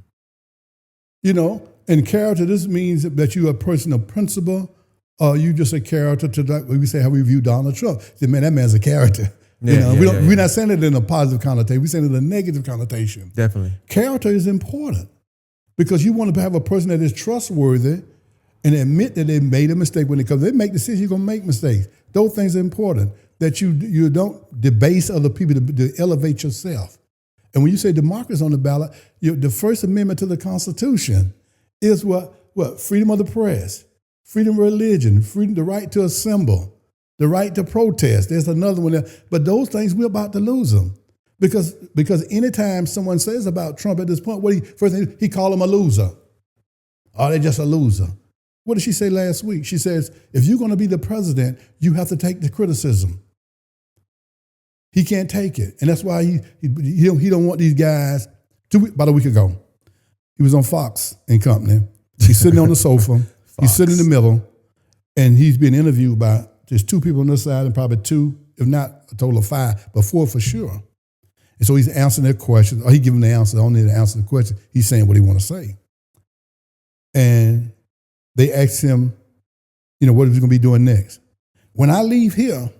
You know, and character, this means that you're a person of principle, or you just a character to like we say how we view Donald Trump. Say, man, that man's a character. We're not saying it in a positive connotation. We're saying it in a negative connotation. Definitely. Character is important because you want to have a person that is trustworthy and admit that they made a mistake when it comes. They make decisions, you're going to make mistakes. Those things are important, that you don't debase other people to elevate yourself. And when you say democracy on the ballot, the First Amendment to the Constitution is what? Freedom of the press, freedom of religion, freedom, the right to assemble, the right to protest. There's another one there. But those things, we're about to lose them. Because anytime someone says about Trump at this point, first thing, he called him a loser. Oh, they're just a loser. What did she say last week? She says, if you're going to be the president, you have to take the criticism. He can't take it. And that's why he don't want these guys. About a week ago, he was on Fox and Company. He's sitting on the sofa. He's sitting in the middle, and he's being interviewed by just two people on this side and probably two, if not a total of five, but four for sure. And so he's answering their questions, or he giving the answer. I don't need to answer the question. He's saying what he want to say. And they asked him, what is he going to be doing next? When I leave here,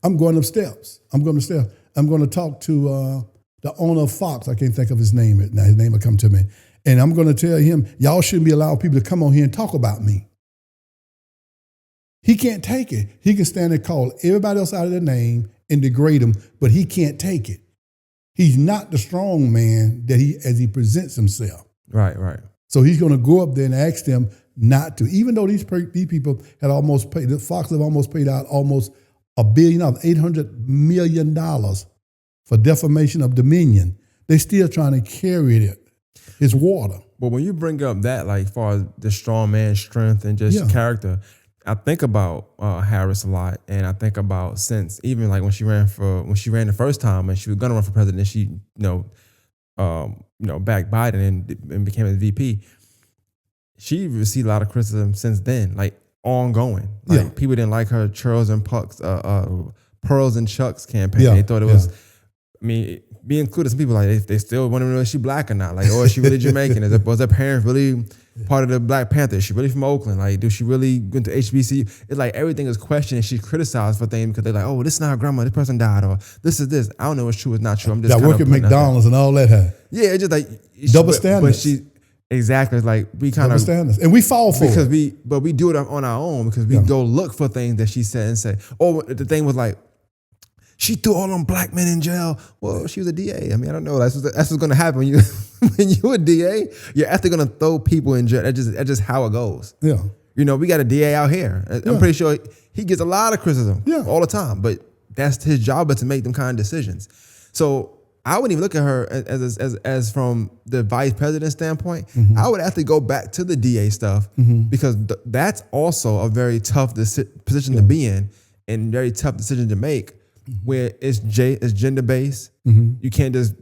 I'm going up steps. I'm going to talk to the owner of Fox. I can't think of his name now. His name will come to me. And I'm going to tell him, y'all shouldn't be allowing people to come on here and talk about me. He can't take it. He can stand and call everybody else out of their name and degrade them, but he can't take it. He's not the strong man that as he presents himself. Right. So he's going to go up there and ask them not to, even though these people had almost paid, Fox have almost paid out almost $1 billion, $800 million for defamation of dominion. They're still trying to carry it. It's water. But when you bring up that, like, as far as the strong man's strength and just character, I think about Harris a lot, and I think about since even like when she ran the first time and she was gonna run for president, she backed Biden and became a VP. She received a lot of criticism since then, like ongoing. Like people didn't like her Pearls and Chucks campaign. They thought it was. I mean, be included. Some people like they still want to know if she black or not. Like, is she really Jamaican? Was her parents really part of the Black Panther? Is she really from Oakland? Like, do she really went to HBCU? It's like everything is questioned and she's criticized for things because they're like, oh, this is not her grandma. This person died, or this is this. I don't know what's true. It's not true. I'm just that work at McDonald's and all that. Yeah, it's just like double standards. But exactly. It's like we kind of standards, and we fall for because it. But we do it on our own because we go look for things that she said and say. Oh, the thing was like, she threw all them black men in jail. Well, she was a DA. I mean, I don't know. That's what's going to happen when you're a DA. You're actually going to throw people in jail. That's just how it goes. Yeah. We got a DA out here. I'm pretty sure he gets a lot of criticism all the time. But that's his job, is to make them kind of decisions. So I wouldn't even look at her as from the vice president standpoint. Mm-hmm. I would actually go back to the DA stuff because that's also a very tough position to be in and very tough decision to make. Where it's gender based, you can't just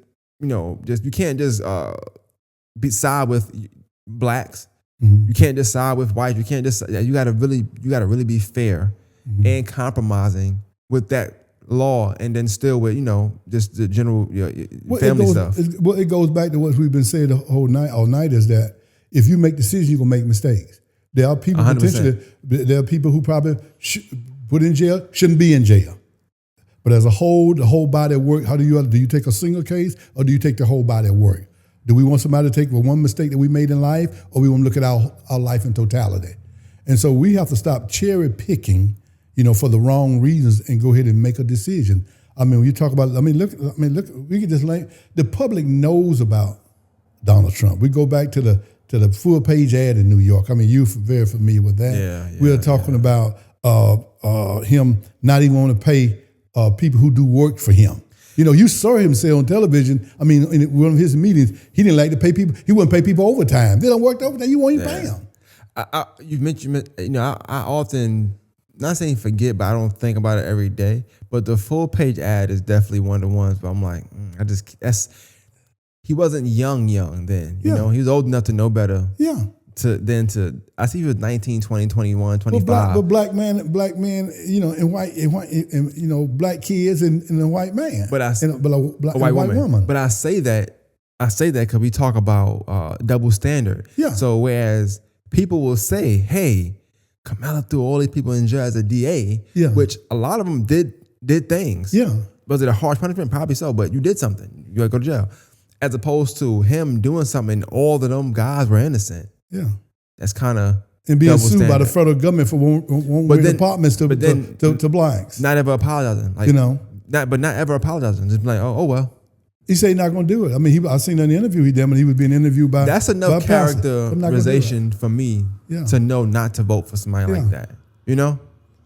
be side with blacks. You can't just side with whites. You gotta really be fair and compromising with that law, and then still with just the general family stuff. It goes back to what we've been saying all night is that if you make decisions, you're gonna make mistakes. There are people 100%. There are people who probably put in jail shouldn't be in jail. But as a whole, the whole body of work, do you take a single case or do you take the whole body of work? Do we want somebody to take one mistake that we made in life, or we want to look at our life in totality? And so we have to stop cherry picking, for the wrong reasons and go ahead and make a decision. I mean, when you talk about, look, we can just the public knows about Donald Trump. We go back to the full page ad in New York. I mean, you're very familiar with that. We're talking about him not even want to pay people who do work for him. You saw him say on television, I mean, in one of his meetings, he didn't like to pay people, he wouldn't pay people overtime. They don't work overtime, you won't even pay them. You mentioned, I often not saying forget, but I don't think about it every day. But the full page ad is definitely one of the ones. But I'm like, he wasn't young then. You know, he was old enough to know better. Yeah. I see he was 19, 20, 21, 25. But black man, you know, and white, you know, black kids and a white man. But a white woman. But I say that because we talk about double standard. Yeah. So whereas people will say, hey, Kamala threw all these people in jail as a DA, which a lot of them did things. Yeah. Was it a harsh punishment? Probably so, but you did something. You gotta go to jail. As opposed to him doing something, all of them guys were innocent. Yeah. That's kind of and being sued by the federal government for won't apartments to blacks. Not ever apologizing. Like, you know. Not ever apologizing. Just like, oh well. He said he's not going to do it. I mean, I seen an interview he did when he was being interviewed by. That's enough characterization for me to know not to vote for somebody like that. You know,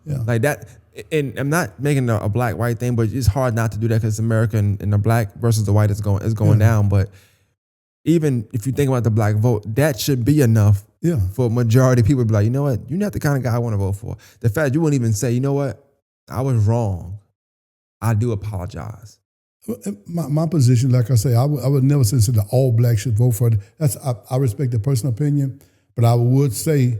like that. And I'm not making a black white thing, but it's hard not to do that because America and the black versus the white is going down. But even if you think about the black vote, that should be enough for a majority of people to be like, you know what, you're not the kind of guy I want to vote for. The fact you wouldn't even say, you know what, I was wrong. I do apologize. My position, like I say, I would never say that all blacks should vote for it. I respect the personal opinion, but I would say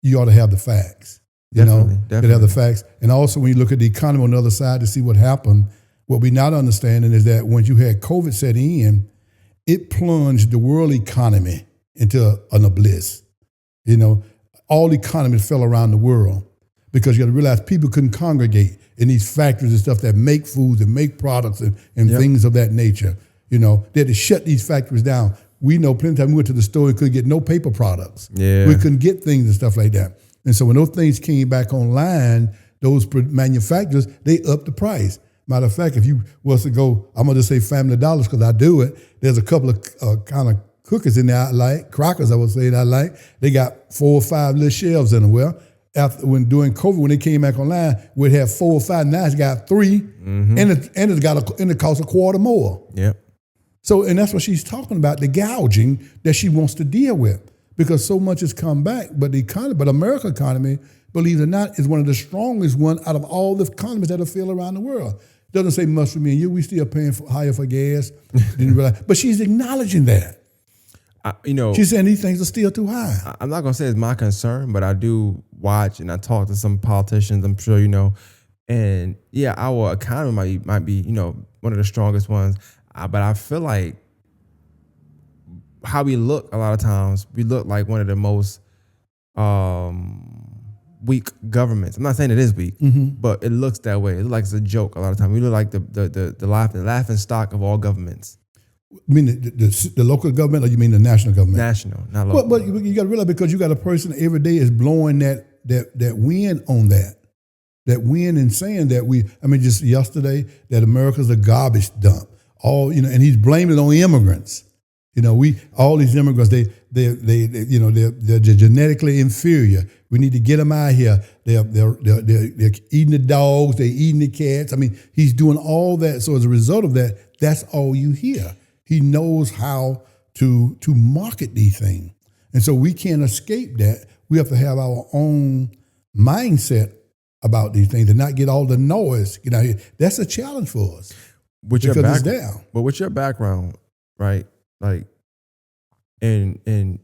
you ought to have the facts. Definitely. To have the facts. And also when you look at the economy on the other side to see what happened, what we're not understanding is that when you had COVID set in, it plunged the world economy into an abyss. You know, all economies fell around the world because you got to realize people couldn't congregate in these factories and stuff that make foods and make products and things of that nature. You know, they had to shut these factories down. We know plenty of time we went to the store and couldn't get no paper products. Yeah. We couldn't get things and stuff like that. And so when those things came back online, those manufacturers, they upped the price. Matter of fact, if you was to go, I'm going to just say Family Dollars because I do it, there's a couple of kind of cookies in there I like, crackers I would say that I like. They got 4 or 5 little shelves in them. Well, during COVID, when they came back online, we'd have 4 or 5. Now it's got 3, and it costs a quarter more. Yep. So, and that's what she's talking about, the gouging that she wants to deal with, because so much has come back. But the economy, American economy, believe it or not, is one of the strongest one out of all the economies that are feel around the world. Doesn't say much for me and you. We still paying higher for gas. Didn't realize, but she's acknowledging that. She's saying these things are still too high. I'm not gonna say it's my concern, but I do watch and I talk to some politicians. I'm sure you know, and our economy might be one of the strongest ones. But I feel like how we look a lot of times, we look like one of the most weak governments. I'm not saying it is weak, but it looks that way. It looks like it's a joke a lot of times. We look like the laughing stock of all governments. You mean the local government, or you mean the national government? National, not local. But you got to realize, because you got a person every day is blowing that wind on that wind and saying that just yesterday that America's a garbage dump. And he's blaming it on immigrants. All these immigrants, they're genetically inferior. We need to get them out of here. They're eating the dogs, they're eating the cats. He's doing all that. So as a result of that, that's all you hear. He knows how to market these things. And so we can't escape that. We have to have our own mindset about these things and not get all the noise. That's a challenge for us. But with your background, right? Like, and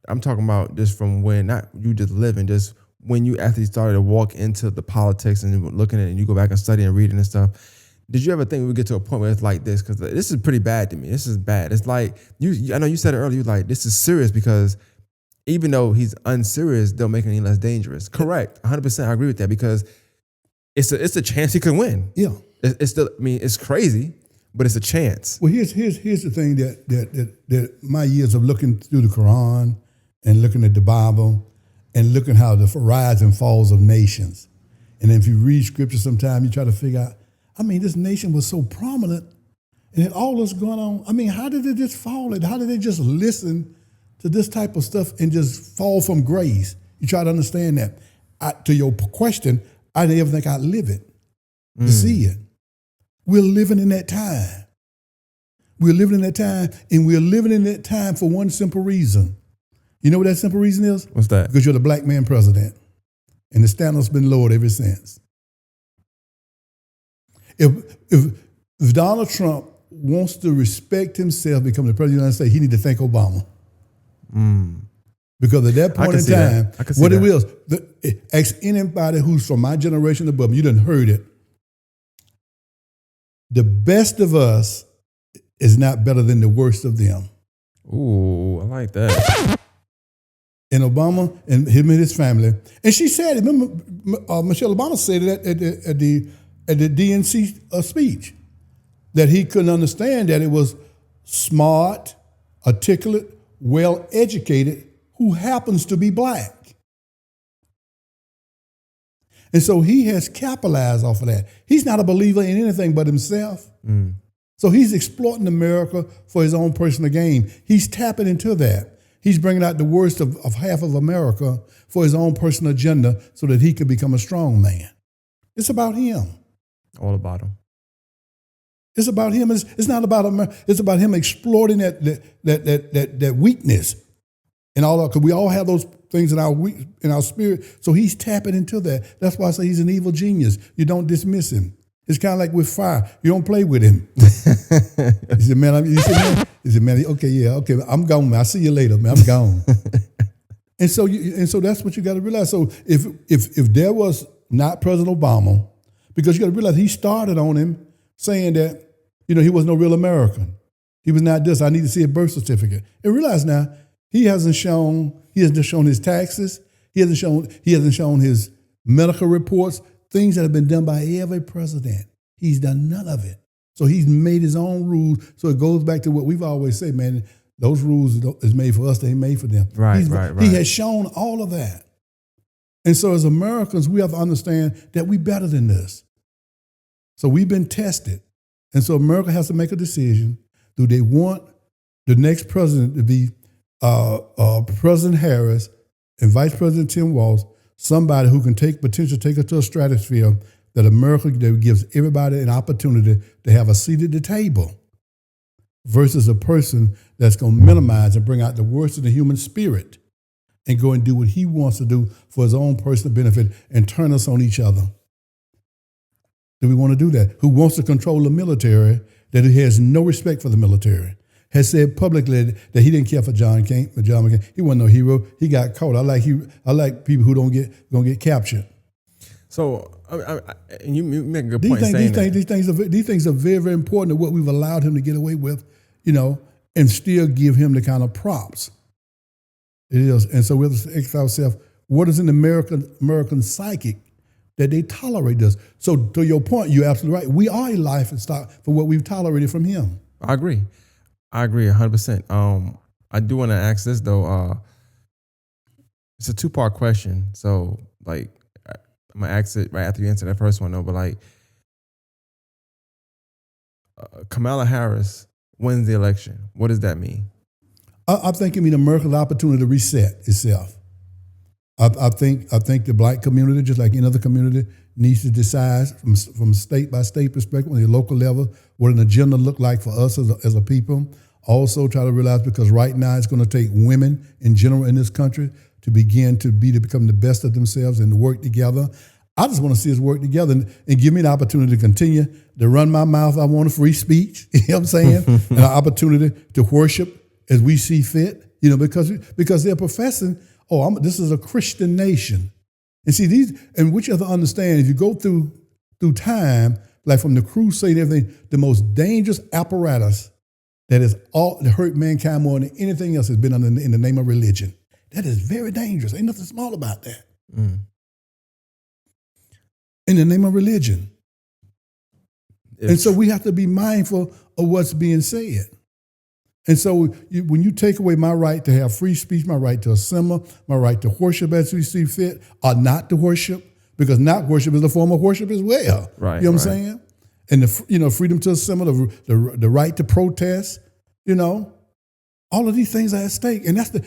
I'm talking about just from when, not you just living, just when you actually started to walk into the politics and looking at it and you go back and study and reading and stuff. Did you ever think we would get to a point where it's like this? Because this is pretty bad to me. This is bad. It's like, I know you said it earlier, like, this is serious because even though he's unserious, don't make it any less dangerous. Correct. 100%. I agree with that because it's a chance he could win. Yeah. It's still, it's crazy, but it's a chance. Well, here's the thing that my years of looking through the Quran and looking at the Bible and looking how the rise and falls of nations. And if you read scripture sometime, you try to figure out, this nation was so prominent and had all this going on. How did it just fall? How did they just listen to this type of stuff and just fall from grace? You try to understand that. To your question, I didn't ever think I'd live it to see it. We're living in that time. We're living in that time, and we're living in that time for one simple reason. You know what that simple reason is? What's that? Because you're the black man president. And the standard's been lowered ever since. If Donald Trump wants to respect himself, become the president of the United States, he needs to thank Obama. Because at that point in time, what it was, ask anybody who's from my generation above, you done heard it. The best of us is not better than the worst of them. Ooh, I like that. And Obama and him and his family, and she said it. Remember, Michelle Obama said it at the DNC speech, that he couldn't understand that it was smart, articulate, well-educated, who happens to be black. And so he has capitalized off of that. He's not a believer in anything but himself. So he's exploiting America for his own personal gain. He's tapping into that. He's bringing out the worst of half of America for his own personal agenda so that he can become a strong man. It's about him. All about him. It's about him. It's not about America. It's about him exploiting that weakness and all that. Because we all have those things in our spirit. So he's tapping into that. That's why I say he's an evil genius. You don't dismiss him. It's kind of like with fire. You don't play with him. He said, man, okay, I'm gone, man. I'll see you later, man. I'm gone. and so that's what you got to realize. So if there was not President Obama, because you got to realize he started on him saying that, he was no real American. He was not this. I need to see a birth certificate. And realize now, he hasn't shown his taxes. He hasn't shown his medical reports, things that have been done by every president. He's done none of it. So he's made his own rules. So it goes back to what we've always said, man, those rules is made for us, they ain't made for them. Right. He has shown all of that. And so as Americans, we have to understand that we're better than this. So we've been tested. And so America has to make a decision. Do they want the next president to be President Harris and Vice President Tim Walz, somebody who can potentially take us to a stratosphere that America that gives everybody an opportunity to have a seat at the table, versus a person that's going to minimize and bring out the worst of the human spirit and go and do what he wants to do for his own personal benefit and turn us on each other. Do we want to do that? Who wants to control the military, that he has no respect for the military, has said publicly that he didn't care for John McCain. He wasn't no hero. He got caught. I like people who don't get captured. So, and you make a good point saying that. These things are very, very important to what we've allowed him to get away with, and still give him the kind of props it is. And so we have to ask ourselves, what is in the American psychic that they tolerate this? So to your point, you're absolutely right. We are a life and stock for what we've tolerated from him. I agree 100%. I do want to ask this though. It's a two-part question. So like, I'm gonna ask it right after you answer that first one though. But like, Kamala Harris wins the election. What does that mean? I think it means America's opportunity to reset itself. I think the black community, just like any other community, needs to decide from state by state perspective, on the local level, what an agenda look like for us as a people. Also try to realize, because right now it's going to take women in general in this country to begin to become the best of themselves and to work together. I just want to see us work together and give me the opportunity to continue to run my mouth. I want a free speech, you know what I'm saying? And an opportunity to worship as we see fit, because they're professing, this is a Christian nation. And see, and which you have to understand, if you go through time, like from the crusade and everything, the most dangerous apparatus that hurt mankind more than anything else has been in the name of religion. That is very dangerous. Ain't nothing small about that. In the name of religion. And so we have to be mindful of what's being said. And so when you take away my right to have free speech, my right to assemble, my right to worship as we see fit, or not to worship, because not worship is a form of worship as well. Right. You know what I'm saying? And the freedom to assemble, the right to protest, all of these things are at stake. And that's what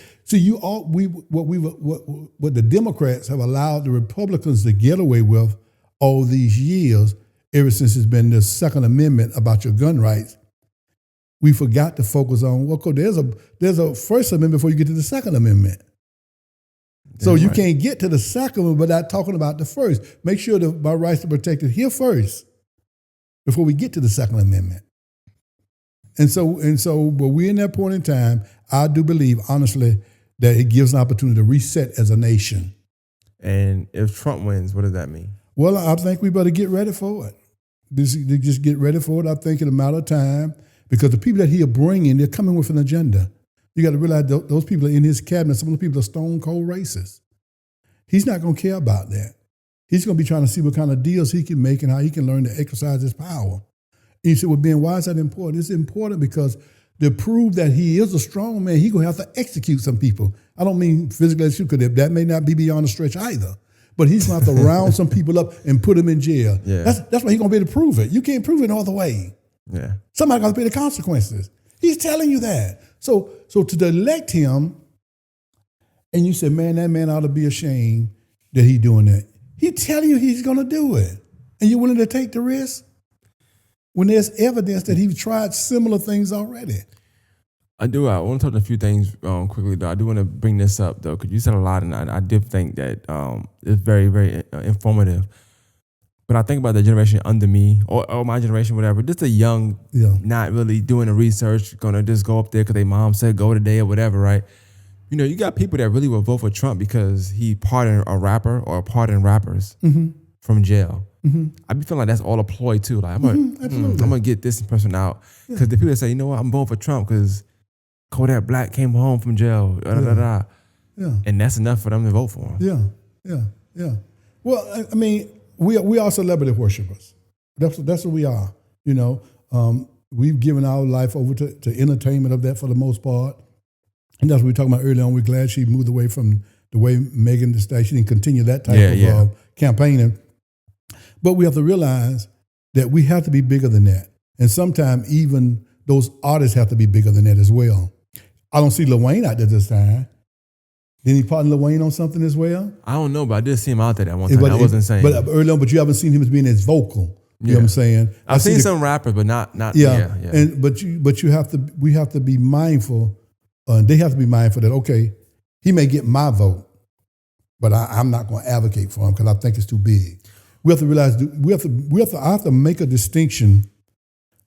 the Democrats have allowed the Republicans to get away with all these years, ever since it's been this Second Amendment about your gun rights. We forgot to focus on, there's a First Amendment before you get to the Second Amendment. So you right. can't get to the second one without talking about the first. Make sure that my rights are protected here first before we get to the Second Amendment. And so, but we're in that point in time, I do believe, honestly, that it gives an opportunity to reset as a nation. And if Trump wins, what does that mean? Well, I think we better get ready for it. Just get ready for it, I think, in a matter of time, because the people that he'll bring in, they're coming with an agenda. You got to realize those people are in his cabinet. Some of the people are stone cold racists. He's not going to care about that. He's going to be trying to see what kind of deals he can make and how he can learn to exercise his power. And you say, well, Ben, why is that important? It's important because to prove that he is a strong man, he's going to have to execute some people. I don't mean physically execute, because that may not be beyond a stretch either. But he's going to have to round some people up and put them in jail. Yeah. That's why he's going to be able to prove it. You can't prove it no other way. Yeah. Somebody got to pay the consequences. He's telling you that. So to elect him, and you say, man, that man ought to be ashamed that he's doing that. He's telling you he's going to do it. And you're willing to take the risk when there's evidence that he's tried similar things already. I do. I want to touch on a few things quickly, though. I do want to bring this up, though, because you said a lot, and I did think that it's very, very informative. But I think about the generation under me, or my generation, whatever, just a young, not really doing the research, going to just go up there because their mom said go today or whatever, right? You know, you got people that really will vote for Trump because he pardoned a rapper or pardoned rappers from jail. I be feeling like that's all a ploy, too. Like, I'm going to get this person out. Because the people that say, you know what, I'm voting for Trump because Kodak Black came home from jail, Yeah. And that's enough for them to vote for him. Yeah. Well, I mean, we are celebrity worshipers. That's what we are. You know, we've given our life over to entertainment of that for the most part. And that's what we were talking about earlier on. We're glad she moved away from the way Megan Thee Stallion. She didn't continue that type of campaigning. But we have to realize that we have to be bigger than that. And sometimes even those artists have to be bigger than that as well. I don't see Lil Wayne out there this time. Did he partner Lil Wayne on something as well? I don't know, but I did see him out there that one time. I wasn't saying. But early on, but you haven't seen him as being as vocal. You know what I'm saying? I've seen some rappers, but not. Yeah. And but we have to be mindful. They have to be mindful that, okay, he may get my vote, but I'm not going to advocate for him because I think it's too big. We have to realize I have to make a distinction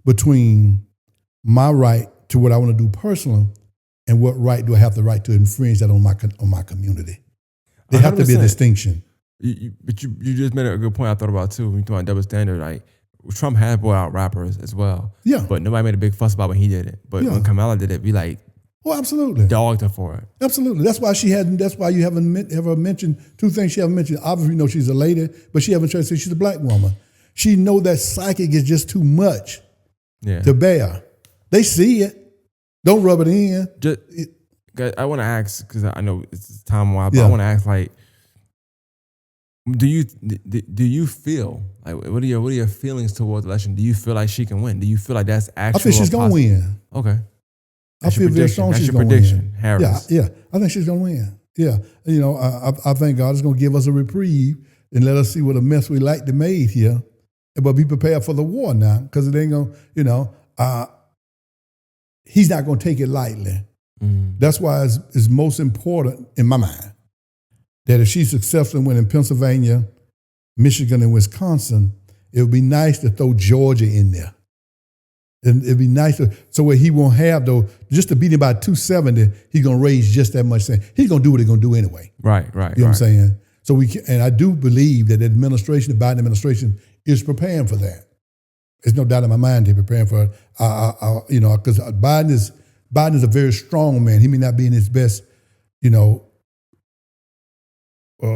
between my right to what I want to do personally and what right do I have the right to infringe that on my community. There have to be a distinction. But you just made a good point I thought about too when you talk about double standard. Like Trump had brought out rappers as well. Yeah. But nobody made a big fuss about when he did it. But when Kamala did it, we like absolutely dogged her for it. Absolutely. That's why you haven't ever mentioned two things she haven't mentioned. Obviously, you know she's a lady, but she haven't tried to say she's a black woman. She know that psychic is just too much to bear. They see it. Don't rub it in. I want to ask, because I know it's time wise, but I want to ask, like, do you feel like what are your feelings towards the election? Do you feel like she can win? Do you feel like that's actual? I feel she's gonna win. Okay. I feel very strong she's gonna win. Harris. Yeah. I think she's gonna win. Yeah. You know, I think God is gonna give us a reprieve and let us see what a mess we like to made here, but be prepared for the war now, because it ain't gonna. You know, he's not gonna take it lightly. That's why it's most important in my mind that if she's successful in winning Pennsylvania, Michigan, and Wisconsin, it would be nice to throw Georgia in there. And it'd be nice so where he won't have, though, just to beat him by 270, he's going to raise just that much. He's going to do what he's going to do anyway. Right. You know what I'm saying? So and I do believe that the Biden administration is preparing for that. There's no doubt in my mind they're preparing for it. You know, because Biden is a very strong man. He may not be in his best, you know,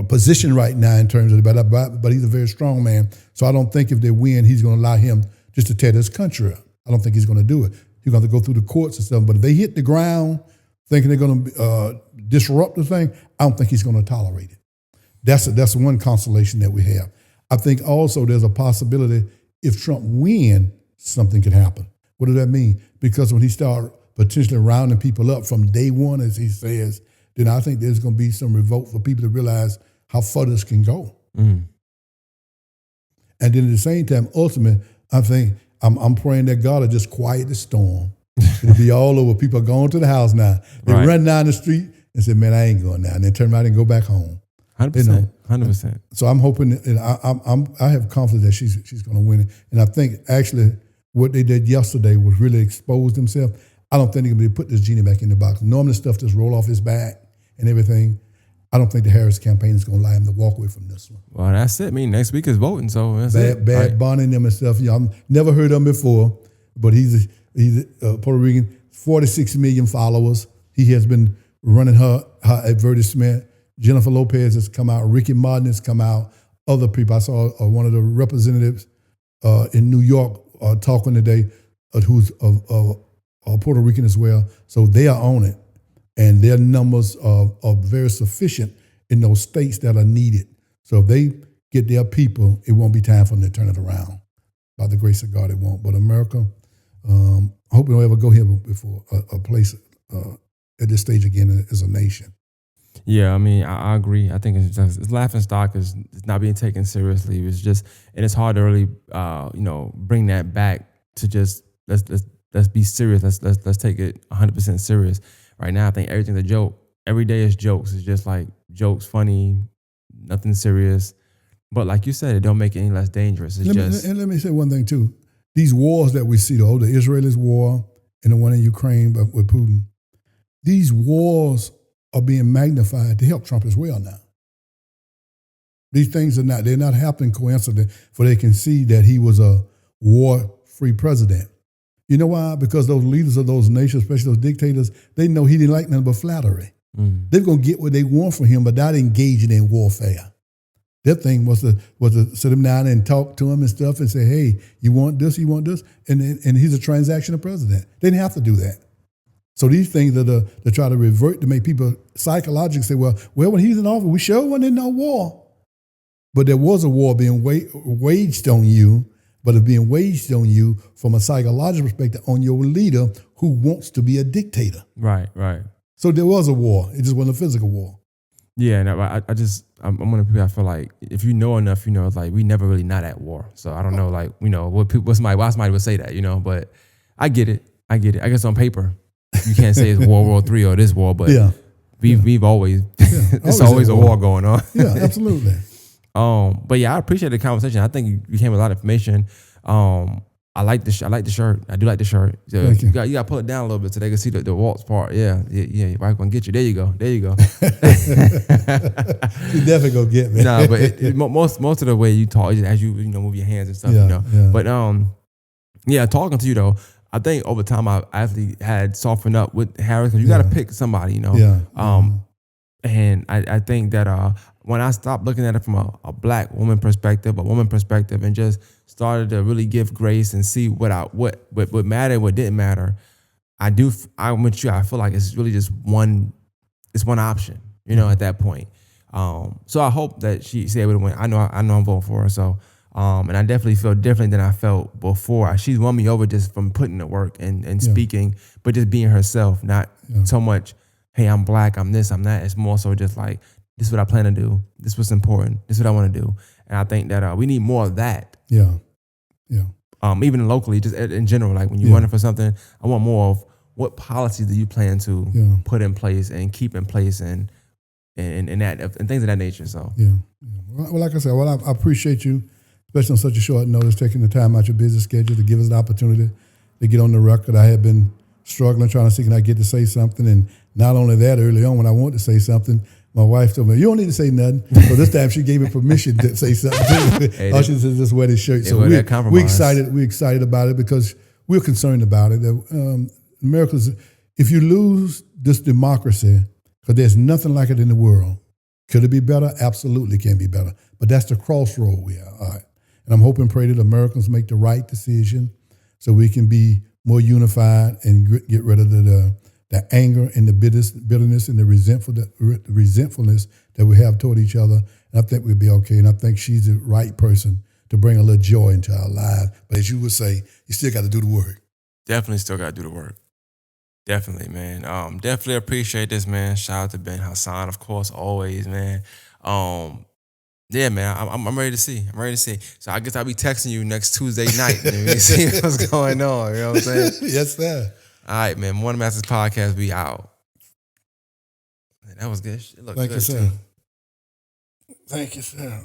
position right now in terms of but he's a very strong man. So I don't think if they win, he's going to allow him just to tear this country up. I don't think he's going to do it. He's going to go through the courts and stuff. But if they hit the ground thinking they're going to disrupt the thing, I don't think he's going to tolerate it. That's one consolation that we have. I think also there's a possibility if Trump wins, something could happen. What does that mean? Because when he starts potentially rounding people up from day one, as he says, then I think there's going to be some revolt for people to realize how far this can go. And then at the same time, ultimately, I think I'm praying that God will just quiet the storm. It'll be all over. People are going to the house now. They run down the street and said, "Man, I ain't going now," and then turn around and go back home. 100%. 100%. So I'm hoping, and I have confidence that she's going to win it. And I think actually what they did yesterday was really expose themselves. I don't think they're going to put this genie back in the box. Normally stuff just roll off his back and everything. I don't think the Harris campaign is going to allow him to walk away from this one. Well, that's it. I mean, next week is voting, so that's it. Bad Bunny and them and stuff. I've never heard of him before, but he's Puerto Rican, 46 million followers. He has been running her advertisement. Jennifer Lopez has come out. Ricky Martin has come out. Other people. I saw one of the representatives in New York talking today who's Puerto Rican as well. So they are on it. And their numbers are very sufficient in those states that are needed. So if they get their people, it won't be time for them to turn it around. By the grace of God, it won't. But America, I hope we don't ever go here before a place at this stage again as a nation. Yeah, I mean, I agree. I think it's laughing stock is not being taken seriously. It's just, and it's hard to really, bring that back to just let's be serious. Let's take it 100% serious. Right now, I think everything's a joke. Every day is jokes. It's just like jokes, funny, nothing serious. But like you said, it don't make it any less dangerous. And let me say one thing too. These wars that we see, the Israelis war and the one in Ukraine with Putin, these wars are being magnified to help Trump as well now. These things they're not happening coincidentally, for they can see that he was a war-free president. You know why? Because those leaders of those nations, especially those dictators, they know he didn't like nothing but flattery. Mm. They're going to get what they want from him, but not engaging in warfare. Their thing was to sit him down and talk to him and stuff and say, hey, you want this, and he's a transactional president. They didn't have to do that. So these things that try to revert to make people psychologically say, well, when he was in office, we sure wasn't in no war. But there was a war being waged on you, but it's being waged on you from a psychological perspective on your leader who wants to be a dictator. Right. So there was a war. It just wasn't a physical war. Yeah, and I'm one of the people I feel like if you know enough, like we never really not at war. So I don't know, like, why somebody would say that, but I get it. I guess on paper, you can't say it's World War III or this war, but we've always, it's always a war going on. Yeah, absolutely. But yeah, I appreciate the conversation. I think you came with a lot of information. I like the shirt. I do like the shirt. So you got to pull it down a little bit so they can see the Walt's part. Yeah. Your wife gonna get you. There you go. You definitely gonna get me. No, but most of the way you talk is as you move your hands and stuff. Yeah. But talking to you though, I think over time I actually had softened up with Harris because you got to pick somebody. And I think that when I stopped looking at it from a black woman perspective, and just started to really give grace and see what mattered and what didn't matter, I went you. I feel like it's really just one option, at that point. So I hope that she's able to win. I know I'm voting for her. So, and I definitely feel different than I felt before. She's won me over just from putting the work and speaking, but just being herself, not so much, hey, I'm black, I'm this, I'm that. It's more so just like, this is what I plan to do. This is what's important. This is what I want to do. And I think that we need more of that. Yeah. Even locally, just in general, like when you're running for something, I want more of what policies do you plan to put in place and keep in place and things of that nature. So Well, like I said, I appreciate you, especially on such a short notice, taking the time out your busy schedule to give us the opportunity to get on the record. I had been struggling, trying to see can I get to say something, and not only that, early on when I wanted to say something, my wife told me, you don't need to say nothing. So this time she gave me permission to say something too. All she said is just wear this shirt. So we're excited about it because we're concerned about it. America's, if you lose this democracy, because there's nothing like it in the world, could it be better? Absolutely can be better. But that's the crossroad we are. All right. And I'm hoping, pray that Americans make the right decision so we can be more unified and get rid of the anger and the bitterness and the resentfulness that we have toward each other. And I think we'll be okay. And I think she's the right person to bring a little joy into our lives. But as you would say, you still got to do the work. Definitely still got to do the work. Definitely, man. Definitely appreciate this, man. Shout out to Ben HASAN, of course, always, man. Yeah, man, I'm ready to see. So I guess I'll be texting you next Tuesday night and see what's going on. You know what I'm saying? Yes, sir. All right, man. Morning Masters Podcast, we out. that was good. It looked Thank you, good sir. too. Thank you, sir.